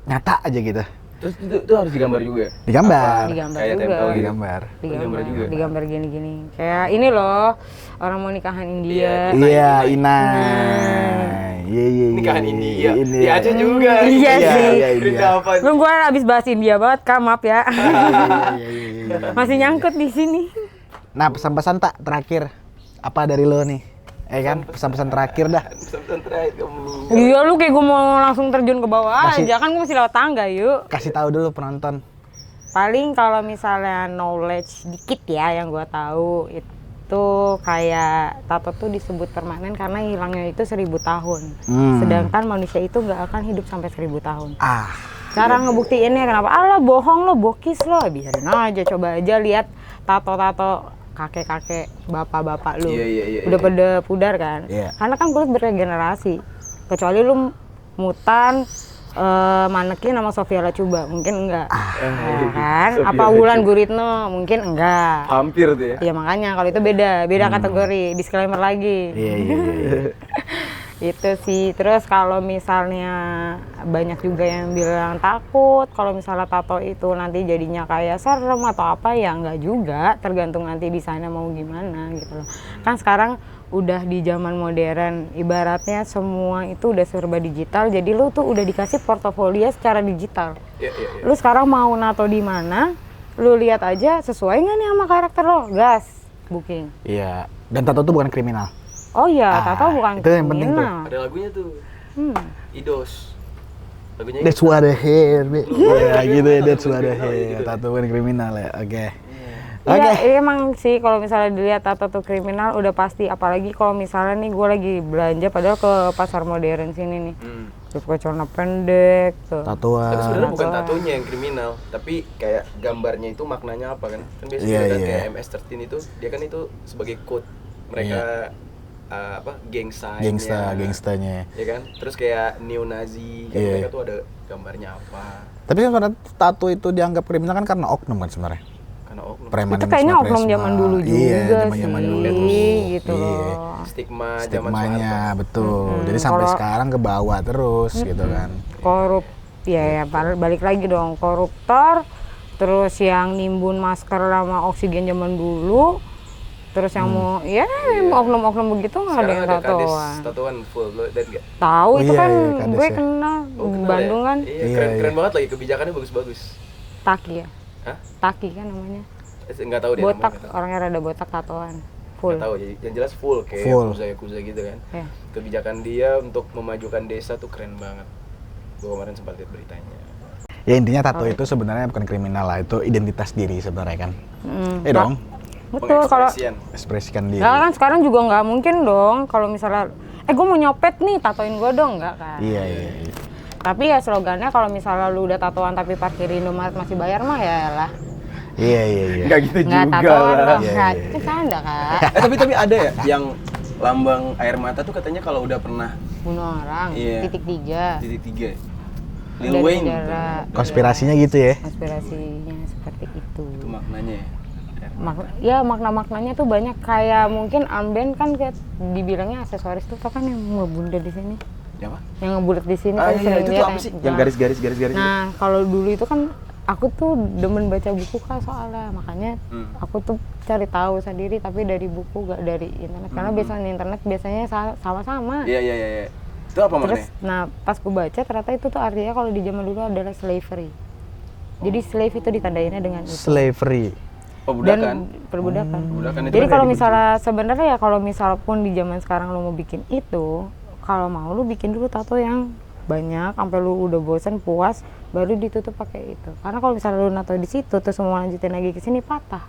nyata aja gitu. Terus itu harus digambar juga. Digambar. digambar Kayak juga. tempel gitu. Digambar. Digambar juga. digambar gini-gini. Kayak ini loh, orang mau nikahan India. Iya, Inai. Iya, iya, iya. Nikahan India. Ini. Di Aceh juga. Iya sih. Iya, Cerita iya. apa? Lu gua abis bahas India banget, Kak, maaf ya. Iya, iya, iya. Masih nyangkut di sini. Nah, pesan-pesan tak terakhir apa dari lo nih? Kan, pesan-pesan terakhir dah. Pesan terakhir kamu meninggal. Iya lu kayak gua mau langsung terjun ke bawah Masih- aja kan gua masih lewat tangga yuk. Kasih tahu dulu penonton. Paling kalau misalnya knowledge dikit ya yang gua tahu itu kayak tato tuh disebut permanen karena hilangnya itu 1000 tahun. Sedangkan manusia itu nggak akan hidup sampai 1000 tahun. Ah, Cara ngebuktiinnya kenapa? Alah bohong lo, bokis lo, biarin aja, coba aja lihat tato-tato kakek-kakek, bapak-bapak lu. Iya. Udah pada pudar kan? Iya. Karena kan kulit beregenerasi. Kecuali lu mutan manekin sama Sofia Lacuba, mungkin enggak. Ya kan? Sofia Apa Wulan Guritno, mungkin enggak. Hampir tuh ya. Iya makanya kalau itu beda kategori, disclaimer lagi. iya, iya, iya. Itu sih. Terus kalau misalnya banyak juga yang bilang takut kalau misalnya tato itu nanti jadinya kayak serem atau apa, ya enggak juga, tergantung nanti desainnya mau gimana gitu loh. Kan sekarang udah di zaman modern, ibaratnya semua itu udah serba digital, jadi lu tuh udah dikasih portofolio secara digital. Iya. Lu sekarang mau nato di mana, lu lihat aja sesuai nggak nih sama karakter lo, gas, booking. Iya. Dan tato itu bukan kriminal. Oh iya, tato bukan itu yang penting tuh. kriminal. Ada lagunya tuh. Idos. Lagunya That's what I hear. Iya, gitu ya. That's what I hear. Tato bukan kriminal ya. Oke. Iya, emang sih kalau misalnya dilihat tato tuh kriminal udah pasti, apalagi kalau misalnya nih gue lagi belanja padahal ke pasar modern sini nih. Terus ke celana pendek tuh. Tapi Tatoan. sebenarnya bukan tatonya yang kriminal, tapi kayak gambarnya itu maknanya apa kan? Kan biasanya Iya, kan iya. kayak MS-13 itu dia kan itu sebagai code mereka apa gang sign-nya. Gangstanya. Ya kan? Terus kayak neo-Nazi, kan Iya. mereka tuh ada gambarnya apa? Tapi sebenarnya tato itu dianggap kriminal kan karena oknum kan sebenarnya. Karena oknum. Premanisme, Itu kayaknya oknum zaman dulu juga Iya, zaman-zaman sih, dulu. gitu Iya. loh. Stigma zaman Stigmanya Soeharto. betul. Jadi sampai Kalau- sekarang ke bawah terus gitu kan. Korup, ya balik lagi dong, koruptor, terus yang nimbun masker sama oksigen zaman dulu, terus yang mau, ya oknum-oknum begitu nggak ada Sekarang yang ada kades tatoan. tatoan full, lo liat gak? Tahu Oh itu iya, kan iya, kades gue ya. kenal, Oh, kenal Bandung ya? kan, Iya, Iya, keren iya. banget lagi, kebijakannya bagus-bagus. Taki ya, Hah? Taki kan namanya. Enggak tahu deh Botak, namanya. orangnya rada botak tatoan, full. Nggak tahu, jadi yang jelas full kayak Full. Yakuza gitu kan. Ya. Kebijakan dia untuk memajukan desa tuh keren banget. Gue kemarin sempat lihat beritanya. Ya intinya tato itu sebenarnya bukan kriminal lah, itu identitas diri sebenarnya kan. Dong, Betul, kalau Pengekspresian. ekspresikan diri. nggak kan sekarang juga nggak mungkin dong kalau misalnya, gue mau nyopet nih, tatoin gue dong, nggak kan? Iya, iya, iya. Tapi ya slogannya kalau misalnya lu udah tatoan tapi parkir Indomaret masih bayar mah ya lah. Iya, iya, iya. Enggak gitu Nggak juga tatoan lah. dong, Iya, nggak. iya, Itu canda kak. Tapi ada ya yang lambang air mata tuh katanya kalau udah pernah Bunuh orang, Iya. titik 3. titik 3. Lil Dari Wayne sejarah. tuh. Konspirasinya gitu ya. Konspirasinya seperti itu. Itu maknanya ya. Makna-maknanya tuh banyak, kayak mungkin armband kan kayak dibilangnya aksesoris tuh, tau kan yang ngebunda di sini, Ya apa? yang ngebulat di sini Ah kan iya, sering itu tuh lihat apa sih? Yang garis-garis gitu. Nah, kalau dulu itu kan aku tuh demen baca buku kak soalnya, makanya aku tuh cari tahu sendiri tapi dari buku gak dari internet, karena biasanya internet biasanya sama-sama. Iya. Itu apa Terus, maknanya? nah pas gue baca ternyata itu tuh artinya kalau di zaman dulu adalah slavery. Jadi slave itu ditandainnya dengan itu. Slavery. Perbudakan. Dan perbudakan. Perbudakan itu Jadi kan kalau kayak misalnya sebenarnya ya kalau misal pun di zaman sekarang lu mau bikin itu, kalau mau lu bikin dulu tato yang banyak sampai lu udah bosan puas baru ditutup pakai itu. Karena kalau misalnya lu nato di situ terus mau lanjutin lagi ke sini patah.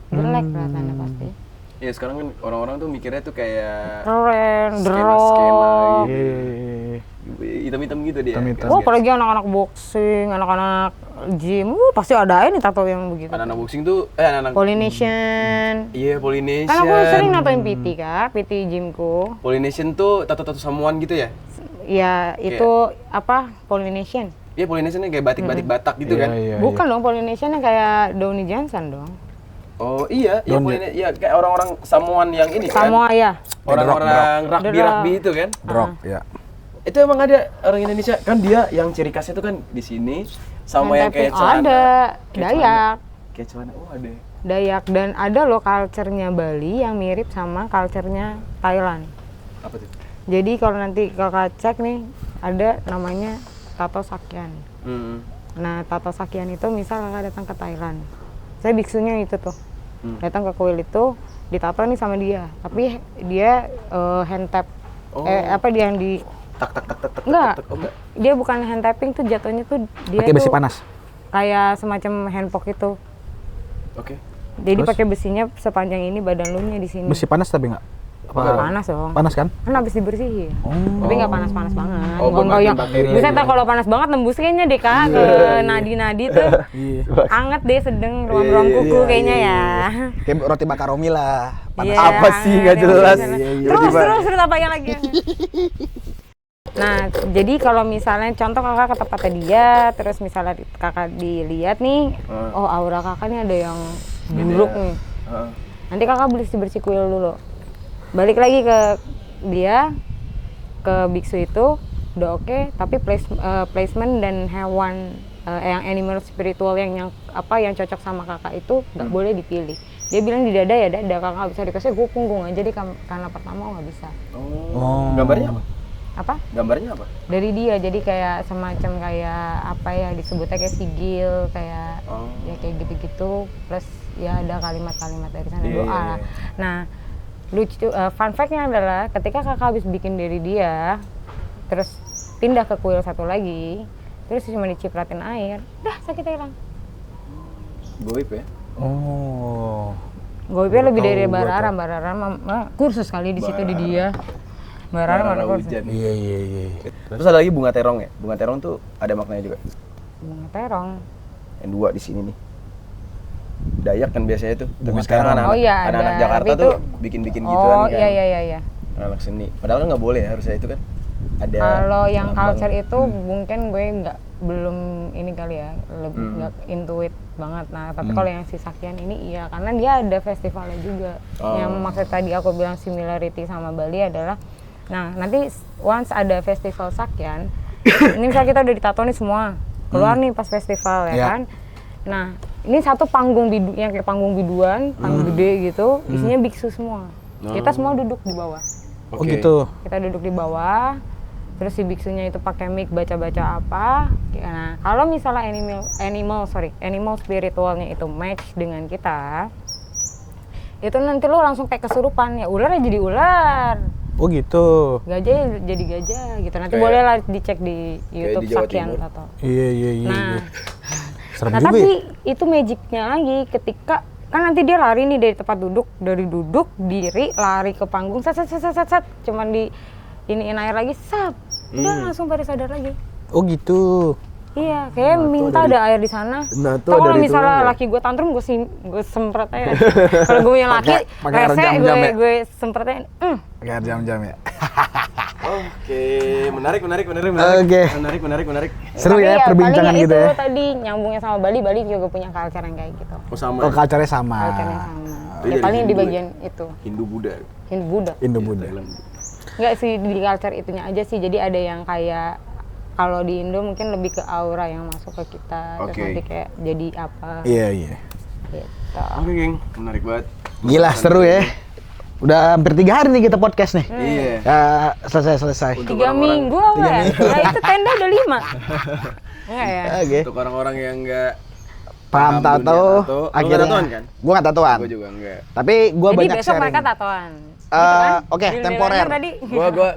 Jelek kelihatannya pasti. Ya sekarang kan orang-orang tuh mikirnya tuh kayak Keren, skena-skena drop. gitu. Iya. Hitam-hitam gitu dia. Hitam-hitam. Oh, apalagi anak-anak boxing, anak-anak gym, pasti ada nih tato yang begitu. Anak-anak boxing tuh anak-anak Polynesian. iya Polynesian. Kan aku sering natoin PT kan, PT gymku. Polynesian tuh tato-tato samuan gitu ya? Ya itu apa Polynesian? Iya Polynesian kayak batik-batik Batak gitu kan? Iya, Bukan dong Polynesian yang kayak Downey Johnson dong. Oh iya, iya Polynesian, iya kayak orang-orang Samoan yang ini kan? Samoa ya. Orang-orang rugby Drop. itu kan? Drop, ya. Itu emang ada orang Indonesia kan dia yang ciri khasnya tuh kan di sini sama yang kayak celana. Ada Kayak Dayak. Kayak celana. Oh ada. Dayak dan ada loh culture-nya Bali yang mirip sama culture-nya Thailand. Apa tuh? Jadi kalau nanti kakak cek nih ada namanya tato sakyan. Nah tato sakyan itu misal kakak datang ke Thailand, saya biksunya itu tuh datang ke kuil itu ditato nih sama dia, tapi dia hand tap, apa dia yang di Tak tak tak tak tak. enggak, tak, tak. Oh, enggak. dia bukan hand tapping tuh jatuhnya tuh dia Pakai besi tuh panas. kayak semacam handpoke itu. Oke. Jadi Terus? pakai besinya sepanjang ini badan lu nya di sini. Besi panas tapi nggak? Nggak panas dong. Panas kan? Kan habis dibersihin. Tapi nggak panas-panas banget. Oh, buat Nggak yang matiin bakteri. bisa tak kalau panas banget nembus kayaknya deh Kak ke nadi-nadi tuh. Anget deh sedang ruam-ruam kuku kayaknya ya. Kayak roti bakaromi lah. Panas. Iya, Apa sih nggak anget jelas? deh, Iya, iya. Terus apa yang lagi? Nah, jadi kalau misalnya contoh kakak ke tempatnya dia, terus misalnya kakak dilihat nih, oh aura kakak nih ada yang buruk nih. Nanti kakak bersih kuil dulu. Balik lagi ke dia, ke biksu itu, udah oke, tapi placement dan hewan yang animal spiritual yang apa yang cocok sama kakak itu nggak boleh dipilih. Dia bilang di dada ya dada, kakak nggak bisa dikasih, gue punggung aja deh karena pertama nggak bisa. Oh. Gambarnya apa? Apa? Gambarnya apa? Dari dia, jadi kayak semacam kayak apa ya disebutnya kayak sigil, kayak ya kayak gitu-gitu, plus ya ada kalimat-kalimat dari sana doa lah. Nah lucu fun fact-nya adalah ketika kakak habis bikin dari dia, terus pindah ke kuil satu lagi, terus cuma dicipratin air, dah sakitnya hilang. Goib ya? Oh. Goibnya lebih dari Mbak Rara kursus kali di situ di dia. Mbak Rara mana kursus? Hujan. Iya. Terus ada lagi bunga terong ya? Bunga terong tuh ada maknanya juga. Bunga terong. Yang dua di sini nih. Dayak kan biasanya tuh. Tapi Bunga sekarang terong. anak-anak, Oh iya, anak-anak ada. Jakarta Tapi tuh itu- bikin-bikin gituan Oh kan. iya. Anak seni. Padahal kan nggak boleh ya, harusnya itu kan. Ada Kalau yang lambang. culture itu mungkin gue belum ini kali ya, lebih nggak intuit banget. Nah, tapi kalau yang si Sakyan ini iya, karena dia ada festivalnya juga. Yang maksud tadi aku bilang similarity sama Bali adalah, nah nanti once ada festival Sakyan, ini misalnya kita udah ditato nih semua, keluar nih pas festival ya Ya. kan. Nah, ini satu panggung bidu yang kayak panggung biduan, panggung gede gitu, isinya biksu semua. Kita semua duduk di bawah. Oh gitu. Kita duduk di bawah, terus si biksunya itu pakai mic baca-baca apa. Nah, kalau misalnya animal spiritualnya itu match dengan kita, itu nanti lo langsung kayak kesurupan ya, ular ya jadi ular, Oh gitu. gajah ya jadi gajah gitu. Nanti Kayak- boleh lah dicek di YouTube di Jawa Sakyan Timur. atau. Iya. Nah, Serem nah juga tapi ya. itu magicnya lagi ketika kan nanti dia lari nih dari tempat duduk, dari duduk diri lari ke panggung, set, cuman di iniin air lagi, sap, udah langsung pada sadar lagi. Oh gitu. Iya, kayak minta ada air di sana. Nah, tuh Tau ada kalau ritualnya. misalnya laki gue tantrum, gue semprot aja. Kalau gue punya laki, Pakai air rese jam-jam ya? gue semprot aja. Pakai jam-jam ya. Oke, menarik. Oke. Menarik. Seru Tapi ya perbincangan paling gitu itu ya. tadi nyambungnya sama Bali juga punya culture yang kayak gitu. Oh sama. Oh culture-nya sama. Culture-nya sama. Itu Ya dari paling di Hindu ya? bagian itu, Hindu Buddha. Hindu Buddha. Indo-Buddha. Enggak sih di culture itunya aja sih. Jadi ada yang kayak kalau di Indo mungkin lebih ke aura yang masuk ke kita. Terus Oke. nanti kayak jadi apa Iya. gitu. Oke, geng. Menarik banget. Gila seru ya. Udah hampir 3 hari nih kita podcast nih. Iya. Ya, selesai. 3 minggu apa ya? Nah, itu tenda udah 5. Enggak ya? Oke. Untuk orang-orang yang nggak Paham dunia tato, tato. Lu akhirnya nggak tatoan kan? Gua nggak tatoan. Gue juga enggak. Tapi gua Jadi banyak besok sharing. mereka tatoan. Oke, Deal-dealannya temporer. Tadi.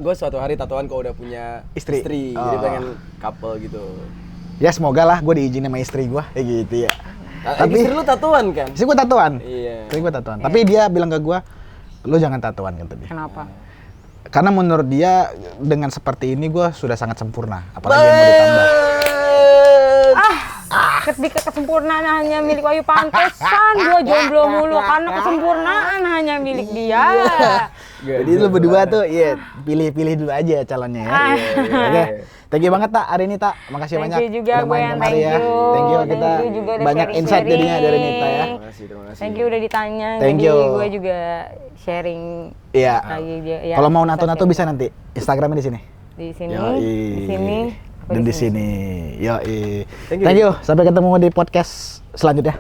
Gue suatu hari tatoan kalau udah punya Istri. Jadi Oh. pengen couple gitu. Ya semoga lah gue diizinin sama istri gue, kayak gitu ya. Tapi istri lu tatoan kan? Istri gue tatoan. Iya. Istri gue tatoan. Tapi dia bilang ke gue, lu jangan tatoan kata dia. Kenapa? Karena menurut dia dengan seperti ini gue sudah sangat sempurna. Apalagi yang mau ditambah. Ketika kesempurnaan hanya milik Wahyu pantesan gua jomblo mulu karena kesempurnaan hanya milik dia. Jadi lu berdua tuh, iya pilih-pilih dulu aja calonnya ya. Oke, thank you banget Tak hari ini Tak. Makasih Thank banyak. you juga, udah gue main yang kemari thank ya. you. Thank you Thank kita you juga udah banyak insight jadinya dari Nita ya. Terima kasih. Thank you udah ditanya. Thank jadi you. gue juga sharing Iya. lagi dia. Ya, Kalau mau nato-nato sharing. bisa nanti. Instagramnya di sini. Di sini. Yoi. Di sini. apa Dan di sini? sini. Yoi. Thank you. Thank you. Sampai ketemu di podcast selanjutnya.